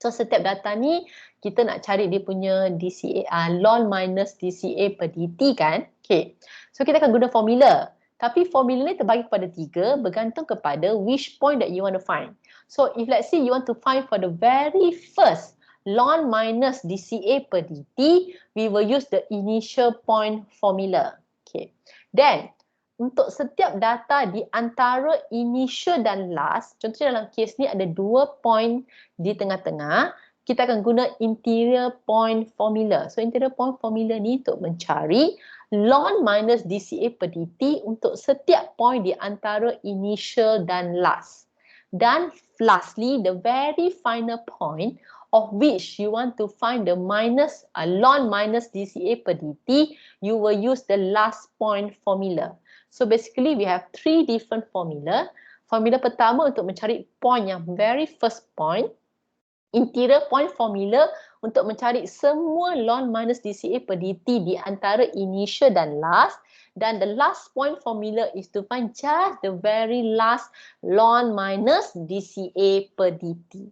So setiap data ni kita nak cari dia punya DCA, ln minus DCA per DT kan? Okay. So kita akan guna formula. Tapi formula ni terbagi kepada 3 bergantung kepada which point that you want to find. So if let's say you want to find for the very first ln minus DCA per DT, we will use the initial point formula. Okay. Then, untuk setiap data di antara initial dan last, contohnya dalam kes ni ada 2 point di tengah-tengah, kita akan guna interior point formula. So, interior point formula ni untuk mencari ln minus DCA per DT untuk setiap point di antara initial dan last. Dan lastly, the very final point of which you want to find the ln minus DCA per DT, you will use the last point formula. So basically we have 3 different formula. Formula pertama untuk mencari point yang very first point. Interior point formula untuk mencari semua ln minus DCA per DT di antara initial dan last. Dan the last point formula is to find just the very last ln minus DCA per DT.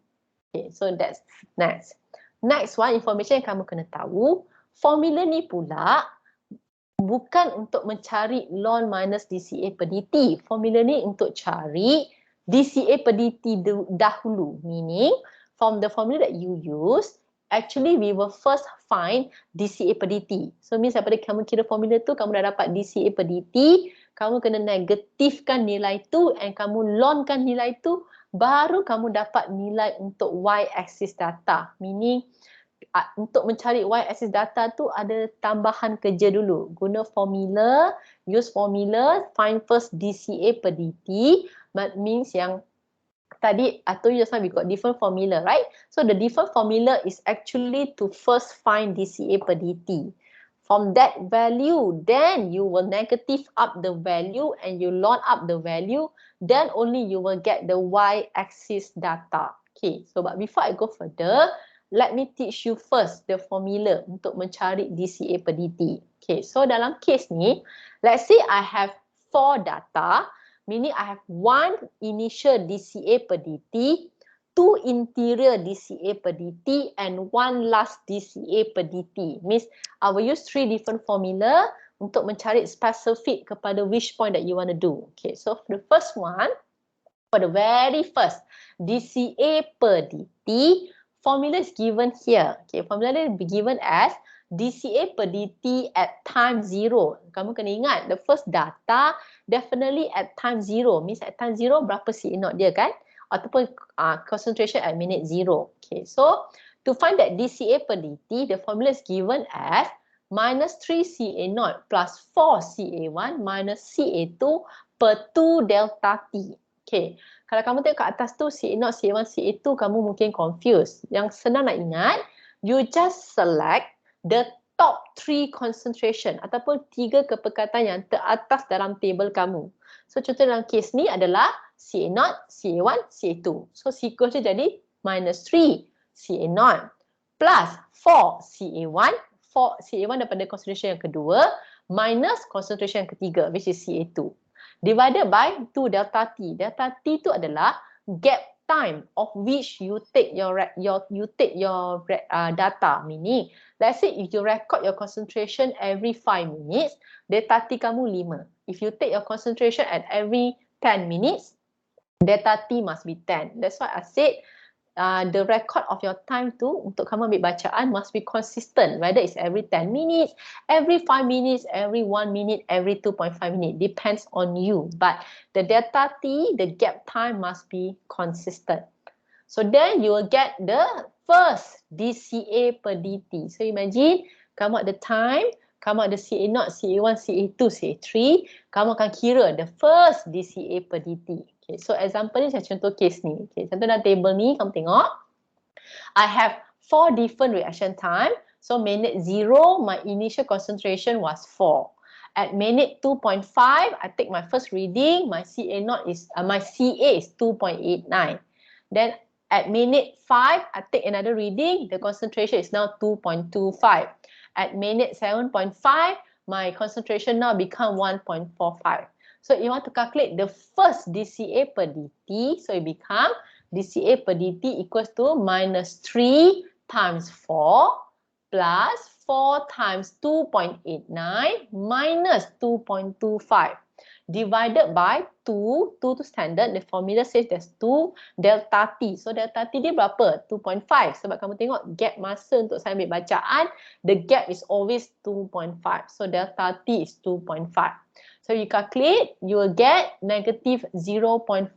Okay, so that's next. Next one, information yang kamu kena tahu, formula ni pula bukan untuk mencari ln minus DCA per DT. Formula ni untuk cari DCA per DT dahulu. Meaning, from the formula that you use, actually we will first find DCA per DT. So means daripada kamu kira formula tu, kamu dah dapat DCA per DT, kamu kena negatifkan nilai tu and kamu lnkan nilai tu, baru kamu dapat nilai untuk y-axis data. Meaning, untuk mencari y-axis data tu ada tambahan kerja dulu. Guna formula, use formula, find first DCA per DT. That means yang tadi, I told you just now we got different formula, right? So the different formula is actually to first find DCA per DT. From that value, then you will negative up the value and you ln up the value, then only you will get the y-axis data. Okay, so but before I go further, let me teach you first the formula untuk mencari DCA per DT. Okay, so dalam case ni, let's say I have 4 data, meaning I have 1 initial DCA per DT, 2 interior DCA per DT, and 1 last DCA per DT. Means I will use 3 different formula untuk mencari specific kepada which point that you want to do. Okay, so for the first one, for the very first DCA per DT, formula is given here. Okay, formula is given as DCA per DT at time 0. Kamu kena ingat, the first data definitely at time 0. Means at time 0 berapa CA0 dia kan? Ataupun concentration at minute 0. Okay, so to find that DCA per DT, the formula is given as minus 3 CA0 plus 4 CA1 minus CA2 per 2 delta T. Okay, kalau kamu tengok kat atas tu CA0, CA1, CA2, kamu mungkin confused. Yang senang nak ingat, you just select the top 3 concentration ataupun 3 kepekatan yang teratas dalam table kamu. So contoh dalam case ni adalah CA0, CA1, CA2. So sequence dia jadi minus 3 CA0 plus 4 CA1, 4 CA1 daripada concentration yang kedua minus concentration yang ketiga which is CA2. Divided by 2 delta T. Delta T itu adalah gap time of which you take your data. Meaning, let's say if you record your concentration every 5 minutes, delta T kamu 5. If you take your concentration at every 10 minutes, delta T must be 10. That's why I said the record of your time tu untuk kamu ambil bacaan must be consistent. Whether it's every 10 minutes, every 5 minutes, every 1 minute, every 2.5 minutes. Depends on you. But the delta T, the gap time must be consistent. So then you will get the first DCA per DT. So imagine kamu ada time, kamu ada CA0, CA1, CA2, CA3. Kamu akan kira the first DCA per DT. Okay, so example ni saya contoh case ni. Okay, contoh dalam table ni kamu tengok. I have 4 different reaction time. So minute 0, my initial concentration was 4. At minute 2.5, I take my first reading. My CA0 is my CA is 2.89. Then at minute 5, I take another reading. The concentration is now 2.25. At minute 7.5, my concentration now become 1.45. So you want to calculate the first DCA per DT. So it become DCA per DT equals to minus 3 times 4 plus 4 times 2.89 minus 2.25 divided by 2. 2 to standard. The formula says there's 2 delta T. So delta T dia berapa? 2.5. Sebab kamu tengok gap masa untuk saya ambil bacaan, the gap is always 2.5. So delta T is 2.5. So you calculate, you will get negative 0.54.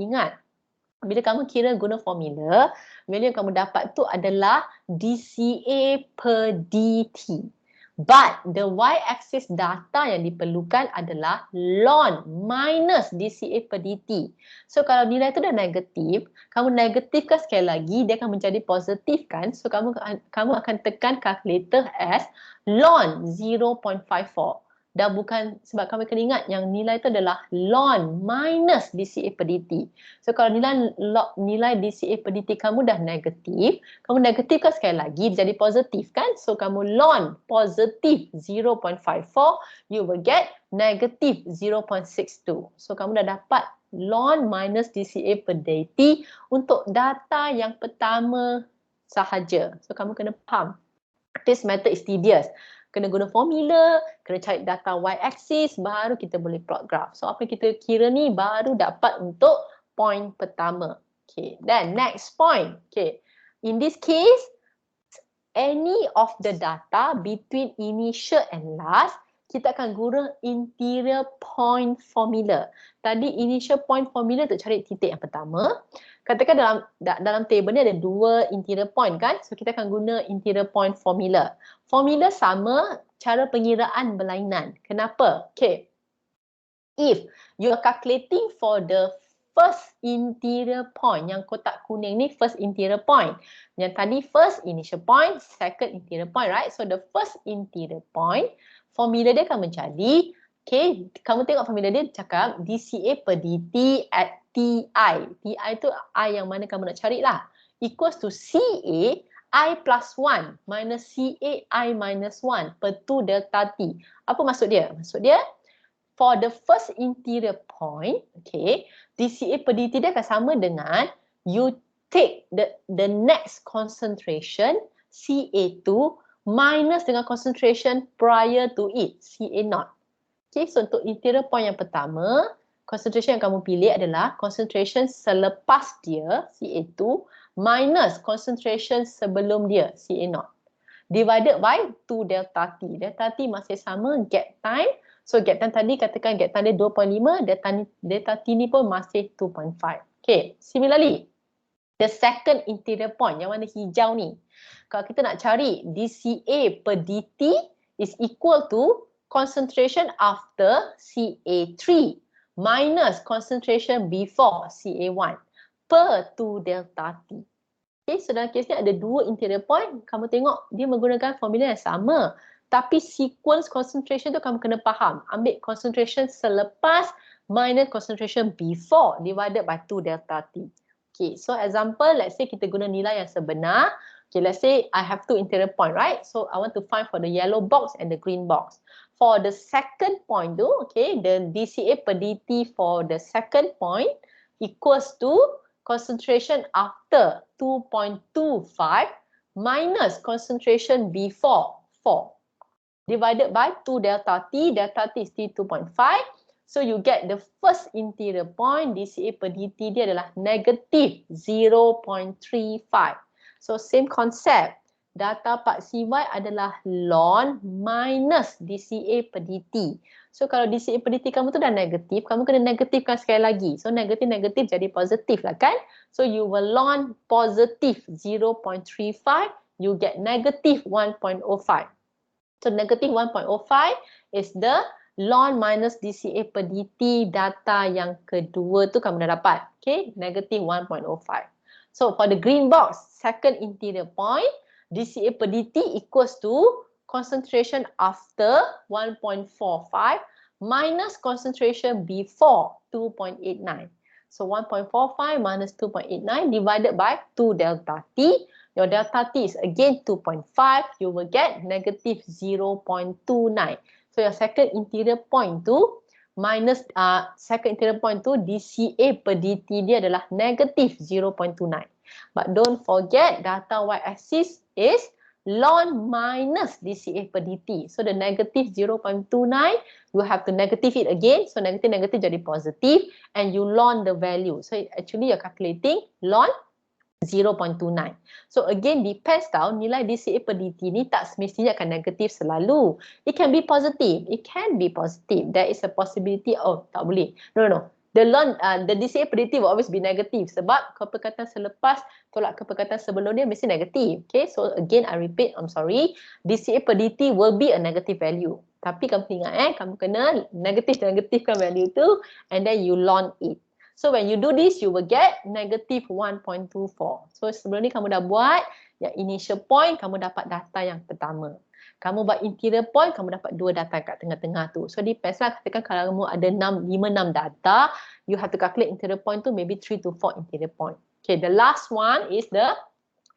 Ingat, bila kamu kira guna formula, value yang kamu dapat tu adalah DCA per DT. But the y-axis data yang diperlukan adalah ln minus DCA per DT. So kalau nilai tu dah negatif, kamu negatifkan sekali lagi, dia akan menjadi positif kan? So kamu akan tekan calculator as ln 0.54. Dah bukan, sebab kami kena ingat yang nilai itu adalah ln minus DCA per DT. So kalau nilai DCA per DT kamu dah negatif, kamu negatifkan sekali lagi jadi positif kan? So kamu ln positif 0.54, you will get negative 0.62. So kamu dah dapat ln minus DCA per DT untuk data yang pertama sahaja. So kamu kena faham. This method is tedious. Kena guna formula, kena cari data y-axis, baru kita boleh plot graph. So apa yang kita kira ni baru dapat untuk point pertama. Okay, then next point. Okay, in this case, any of the data between initial and last, kita akan guna interior point formula. Tadi initial point formula untuk cari titik yang pertama. Katakan dalam table ni ada 2 interior point kan? So kita akan guna interior point formula. Formula sama, cara pengiraan berlainan. Kenapa? Okay. If you are calculating for the first interior point, yang kotak kuning ni first interior point. Yang tadi first initial point, second interior point, right? So the first interior point, formula dia akan menjadi, okay, kamu tengok formula dia cakap DCA per DT at TI. TI tu I yang mana kamu nak cari lah. Equals to CA I plus 1 minus CA I minus 1 per 2 delta T. Apa maksud dia? Maksud dia, for the first interior point, okay, dCA per dt dia akan sama dengan you take the next concentration CA2 minus dengan concentration prior to it, CA0. Okay, so untuk interior point yang pertama, concentration yang kamu pilih adalah concentration selepas dia, CA2, minus concentration sebelum dia, CA0. Divided by 2 delta T. Delta T masih sama, gap time. So gap time tadi, katakan gap time dia 2.5, delta T ni pun masih 2.5. Okay, similarly, the second interior point, yang warna hijau ni. Kalau kita nak cari dCA per dt is equal to concentration after CA3 minus concentration before CA1 per 2 delta T. Okay, so dalam kes ni ada dua interior point. Kamu tengok dia menggunakan formula yang sama. Tapi sequence concentration tu kamu kena faham. Ambil concentration selepas minus concentration before divided by 2 delta T. Okay, so example, let's say kita guna nilai yang sebenar. Okay, let's say I have two interior point, right? So I want to find for the yellow box and the green box. For the second point tu, okay, the dCA per dt for the second point equals to concentration after 2.25 minus concentration before 4 divided by 2 delta T. Delta T is T 2.5. So you get the first interior point, dCA per dt dia adalah negative 0.35. So same concept. Data part CY adalah ln minus dCA per dt. So kalau dCA per dt kamu tu dah negatif, kamu kena negatifkan sekali lagi. So negatif-negatif jadi positif lah kan. So you will ln positive 0.35, you get negative 1.05. So negative 1.05 is the ln minus dCA per dt data yang kedua tu kamu dah dapat. Okay, negative 1.05. So for the green box, second interior point, dCA per dt equals to concentration after 1.45 minus concentration before 2.89. So 1.45 minus 2.89 divided by 2 delta T. Your delta T is again 2.5. You will get negative 0.29. So your second interior point tu minus second interior point tu dCA per dt dia adalah negative 0.29. But don't forget data y-axis is ln minus dCA per dt. So the negative 0.29, you have to negative it again. So negative jadi positive and you ln the value. So actually you're calculating ln 0.29. So again depends tau, nilai dCA per dt ni tak semestinya akan negatif selalu. It can be positive. It can be positive. There is a possibility, oh tak boleh. No. The dCA per dt will always be negative sebab perkataan selepas tolak ke perkataan sebelum dia mesti negatif. Okay, so again I repeat, I'm sorry. dCA per dt will be a negative value. Tapi kamu ingat kamu kena negatifkan value tu and then you ln it. So when you do this, you will get negative 1.24. So sebelum ni kamu dah buat yang initial point, kamu dapat data yang pertama. Kamu buat interior point, kamu dapat dua data kat tengah-tengah tu. So depends lah, katakan kalau kamu ada 5-6 data, you have to calculate interior point tu maybe 3 to 4 interior point. Okay, the last one is the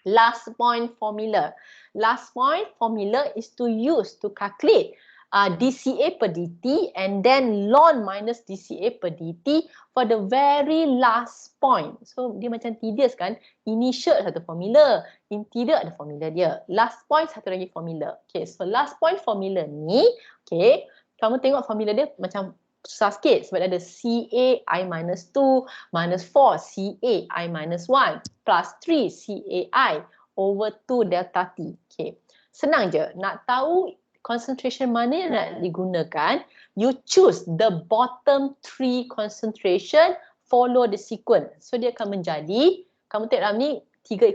last point formula. Last point formula is to use to calculate dCA per dt and then ln minus dCA per dt for the very last point. So dia macam tedious kan. Initial satu formula, interior ada formula dia. Last point satu lagi formula. Okay, so last point formula ni, okay, kamu tengok formula dia macam susah sikit sebab ada CA I minus 2 minus 4 CA I minus 1 plus 3 CA I over 2 delta T. Okay, senang je. Nak tahu concentration mana yang nak digunakan, you choose the bottom 3 concentration, follow the sequence. So dia akan menjadi, kamu tengok dalam ni 3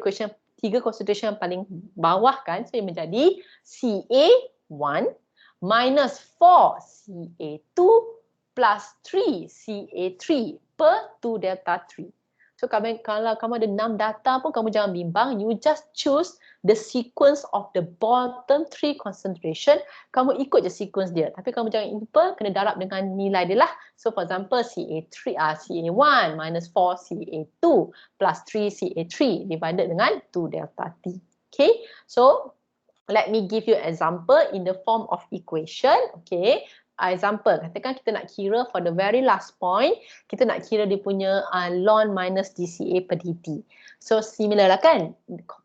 concentration yang paling bawah kan, so dia menjadi CA1 minus 4 CA2 plus 3 CA3 per 2 delta 3. So kalau kamu ada 6 data pun kamu jangan bimbang. You just choose the sequence of the bottom 3 concentration. Kamu ikut je sequence dia. Tapi kamu jangan lupa kena darab dengan nilai dia lah. So for example CA1 minus 4 CA2 plus 3 CA3 divided dengan 2 delta T. Okay. So let me give you an example in the form of equation. Okay. Example, katakan kita nak kira for the very last point, kita nak kira dia punya ln minus dCA per dt. So similar lah kan,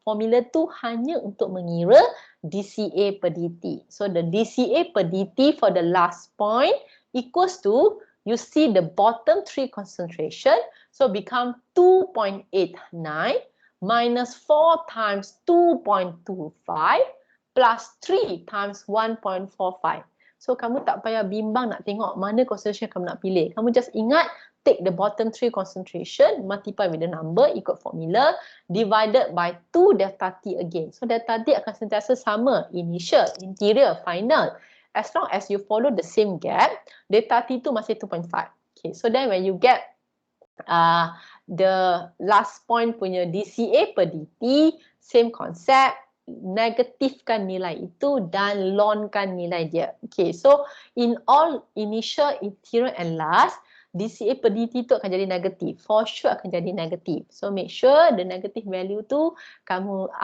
formula tu hanya untuk mengira dCA per dt. So the dCA per dt for the last point equals to, you see the bottom 3 concentration, so become 2.89 minus 4 times 2.25 plus 3 times 1.45. So kamu tak payah bimbang nak tengok mana concentration kamu nak pilih. Kamu just ingat take the bottom 3 concentration, multiply with the number, ikut formula, divided by 2 delta T again. So delta T akan sentiasa sama, initial, interior, final. As long as you follow the same gap, delta T tu masih 2.5. Okay, so then when you get the last point punya dCA per dt, same concept, negatifkan nilai itu dan lnkan nilai dia. Okay, so in all initial, interior and last, dCA per dt tu akan jadi negatif. For sure akan jadi negatif. So make sure the negative value tu kamu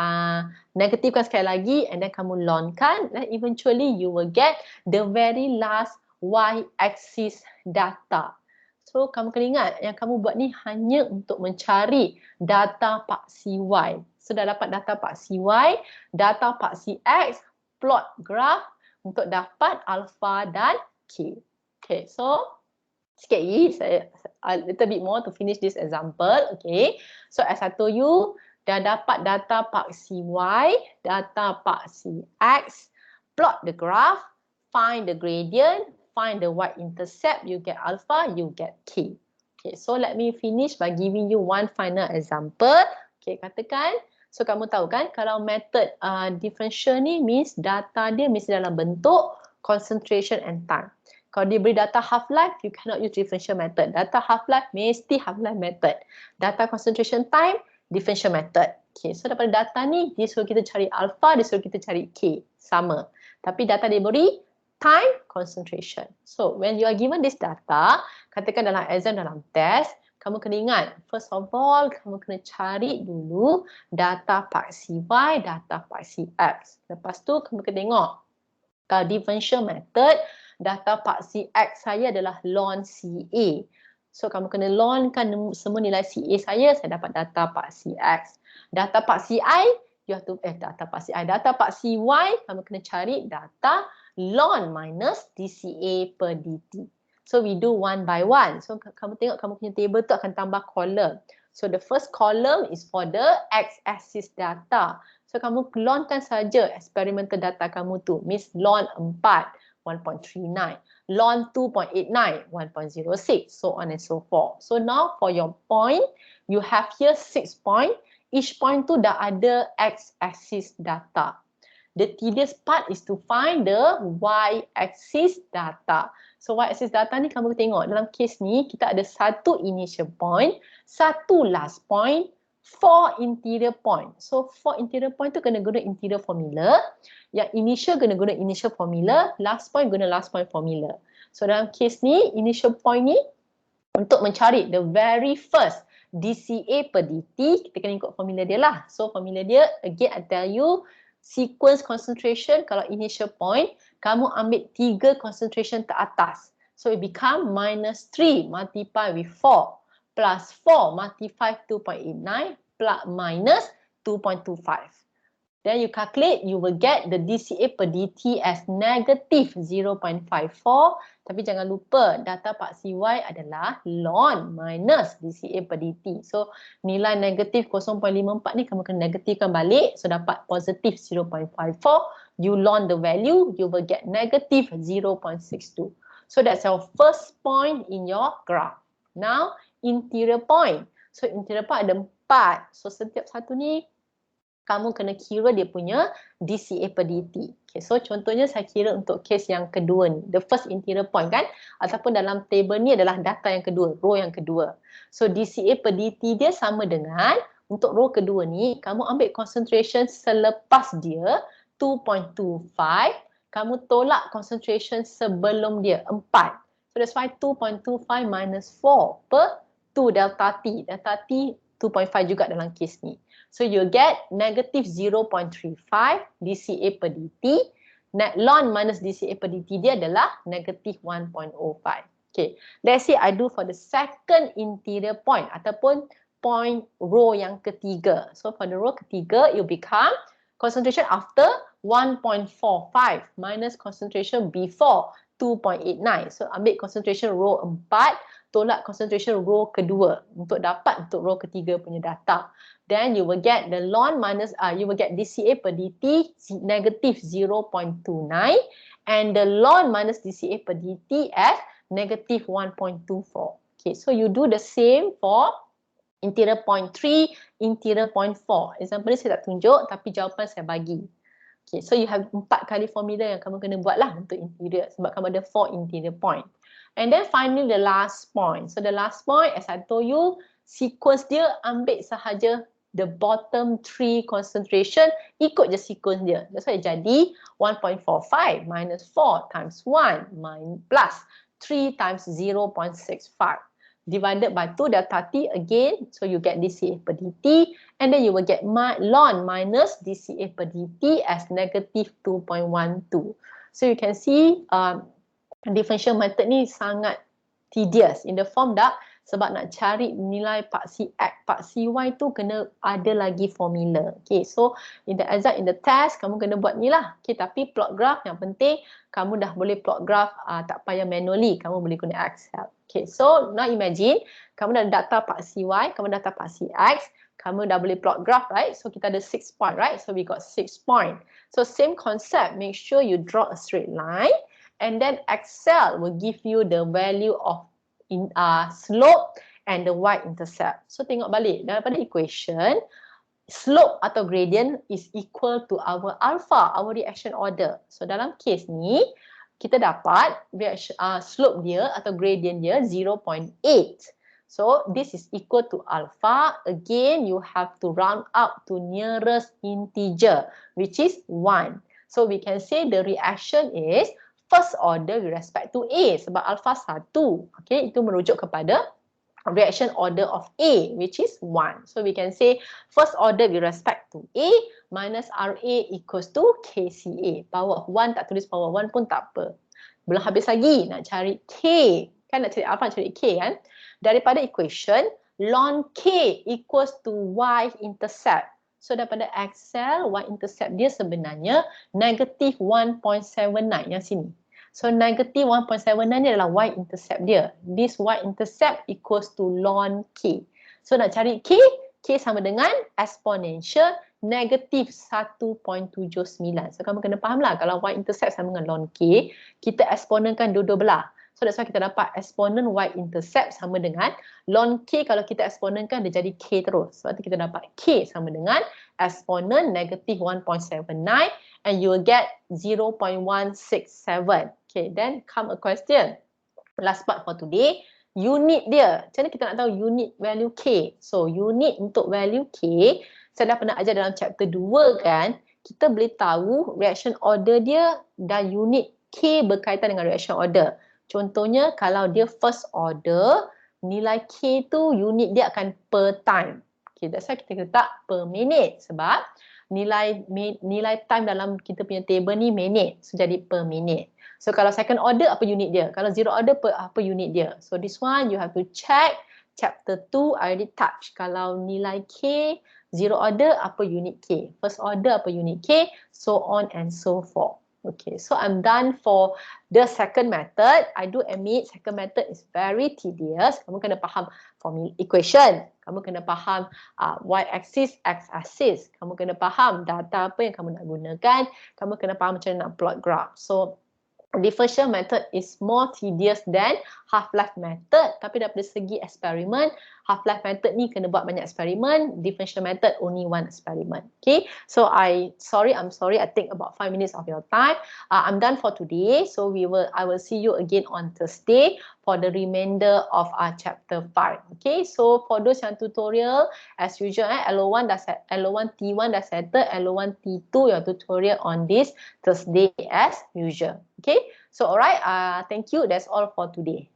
negatifkan sekali lagi and then kamu lnkan, and eventually you will get the very last y-axis data. So kamu kena ingat yang kamu buat ni hanya untuk mencari data paksi Y. So dah dapat data paksi Y, data paksi X, plot graph untuk dapat alpha dan K. Okay, so sikit lagi, a little bit more to finish this example. Okay, so as I told you, dah dapat data paksi Y, data paksi X, plot the graph, find the gradient, find the y-intercept, you get alpha, you get K. Okay, so let me finish by giving you one final example. Okay, katakan, so kamu tahu kan kalau method differential ni means data dia mesti dalam bentuk concentration and time. Kalau dia beri data half-life, you cannot use differential method. Data half-life mesti half-life method. Data concentration time, differential method. Okay, so daripada data ni, dia suruh kita cari alpha, dia suruh kita cari K. Sama. Tapi data dia beri time, concentration. So when you are given this data, katakan dalam exam, dalam test, kamu kena ingat, first of all, kamu kena cari dulu data paksi Y, data paksi X. Lepas tu, kamu kena tengok differential method, data paksi X saya adalah ln CA. So, kamu kena lnkan semua nilai CA saya dapat data paksi X. Data paksi I, you have to, data paksi I, data paksi Y, kamu kena cari data ln minus dCA per dt. So we do one by one. So kamu tengok kamu punya table tu akan tambah column. So the first column is for the x-axis data. So kamu lnkan saja experimental data kamu tu. Means ln 4, 1.39. Ln 2.89, 1.06. So on and so forth. So now for your point, you have here 6 point. Each point tu dah ada x-axis data. The tedious part is to find the y-axis data. So y-axis data ni kamu tengok dalam case ni kita ada satu initial point, satu last point, 4 interior point. So 4 interior point tu kena guna interior formula. Yang initial kena guna initial formula, last point guna last point formula. So dalam case ni initial point ni untuk mencari the very first dCA per dt, kita kena ikut formula dia lah. So formula dia again I tell you, sequence concentration kalau initial point, kamu ambil 3 concentration teratas. So it become minus 3 multiply with 4 plus 4 multiply 2.89 plus minus 2.25. Then you calculate, you will get the dCA per dt as negative 0.54. Tapi jangan lupa data paksi Y adalah ln minus dCA per dt. So nilai negatif 0.54 ni kamu kena negatifkan balik. So dapat positif 0.54. You ln the value, you will get negative 0.62. So that's your first point in your graph. Now interior point. So interior point ada 4. So setiap satu ni kamu kena kira dia punya dCA per dt. Okay, so contohnya saya kira untuk case yang kedua ni, the first interior point kan, ataupun dalam table ni adalah data yang kedua, row yang kedua. So DCA per DT dia sama dengan, untuk row kedua ni, kamu ambil concentration selepas dia 2.25, kamu tolak concentration sebelum dia 4. So that's why 2.25 minus 4 per 2 delta T. Delta T 2.5 juga dalam case ni. So you get negative 0.35 DCA per DT. Net ln minus DCA per DT dia adalah negative 1.05. Okay, let's say I do for the second interior point ataupun point row yang ketiga. So for the row ketiga, you become concentration after 1.45 minus concentration before 2.89. So ambil concentration row 4, tolak concentration row kedua untuk dapat untuk row ketiga punya data. Then you will get the ln minus, you will get DCA per DT negative 0.29 and the ln minus DCA per DT as negative 1.24. Okay, so you do the same for interior point 3, interior point 4. Example ni saya tak tunjuk tapi jawapan saya bagi. Okay, so you have 4 kali formula yang kamu kena buat lah untuk interior sebab kamu ada 4 interior point. And then finally the last point. So the last point as I told you, sequence dia ambil sahaja the bottom 3 concentration, ikut je sequence dia. That's why jadi 1.45 minus 4 times 1 plus 3 times 0.65 divided by 2 delta T again. So you get DCA per DT and then you will get ln minus DCA per DT as negative 2.12. So you can see differential method ni sangat tedious in the form dah sebab nak cari nilai paksi X, paksi Y tu kena ada lagi formula. Okay, so in the exam, in the test, kamu kena buat ni lah. Okay, tapi plot graph yang penting, kamu dah boleh plot graph tak payah manually, kamu boleh guna Excel. Okay, so now imagine, kamu dah ada data paksi Y, kamu dah data paksi X, kamu dah boleh plot graph, right? So kita ada 6 point, right? So we got 6 point. So same concept, make sure you draw a straight line and then Excel will give you the value of slope and the y-intercept. So tengok balik daripada equation, slope atau gradient is equal to our alpha, our reaction order. So dalam case ni, kita dapat slope dia atau gradient dia 0.8. So this is equal to alpha. Again, you have to round up to nearest integer, which is 1. So we can say the reaction is first order with respect to A sebab alpha 1. Okay, itu merujuk kepada reaction order of A which is 1. So we can say first order with respect to A minus RA equals to KCA. Power of 1 tak tulis power 1 pun tak apa. Belum habis lagi nak cari K. Kan nak cari alpha, nak cari K kan. Daripada equation, ln K equals to y-intercept. So daripada Excel, y-intercept dia sebenarnya negative 1.79 yang sini. So negative 1.79 ni adalah y-intercept dia. This y-intercept equals to ln K. So nak cari K, K sama dengan exponential negative 1.79. So kamu kena faham lah kalau y-intercept sama dengan ln K, kita eksponenkan dua-dua belah. So that's why kita dapat eksponen y-intercept sama dengan ln K. Kalau kita eksponenkan dia jadi K terus. Sebab tu kita dapat K sama dengan eksponen negative 1.79 and you will get 0.167. Okay, then come a question. Last part for today. Unit dia. Macam mana kita nak tahu unit value K? So unit untuk value K, saya dah pernah ajar dalam chapter 2 kan. Kita boleh tahu reaction order dia dan unit K berkaitan dengan reaction order. Contohnya kalau dia first order, nilai K tu unit dia akan per time. Okay, that's why kita letak per minute sebab nilai time dalam kita punya table ni minute. So jadi per minute. So kalau second order apa unit dia? Kalau zero order apa unit dia? So this one you have to check. Chapter 2 I already touch. Kalau nilai K, zero order apa unit K? First order apa unit K? So on and so forth. Okay, so I'm done for the second method. I do admit second method is very tedious. Kamu kena faham formula equation. Kamu kena faham y-axis, x-axis. Kamu kena faham data apa yang kamu nak gunakan. Kamu kena faham macam mana nak plot graph. So differential method is more tedious than half-life method. Tapi daripada segi eksperimen, half-life method ni kena buat banyak eksperimen, differential method only one experiment. Okay, so I'm sorry, I take about 5 minutes of your time. I'm done for today. So I will see you again on Thursday for the remainder of our chapter 5. Okay, so for those yang tutorial, as usual, LO1 LO1 T1 dah settle, LO1 T2 your tutorial on this Thursday as usual. Okay, so alright, thank you. That's all for today.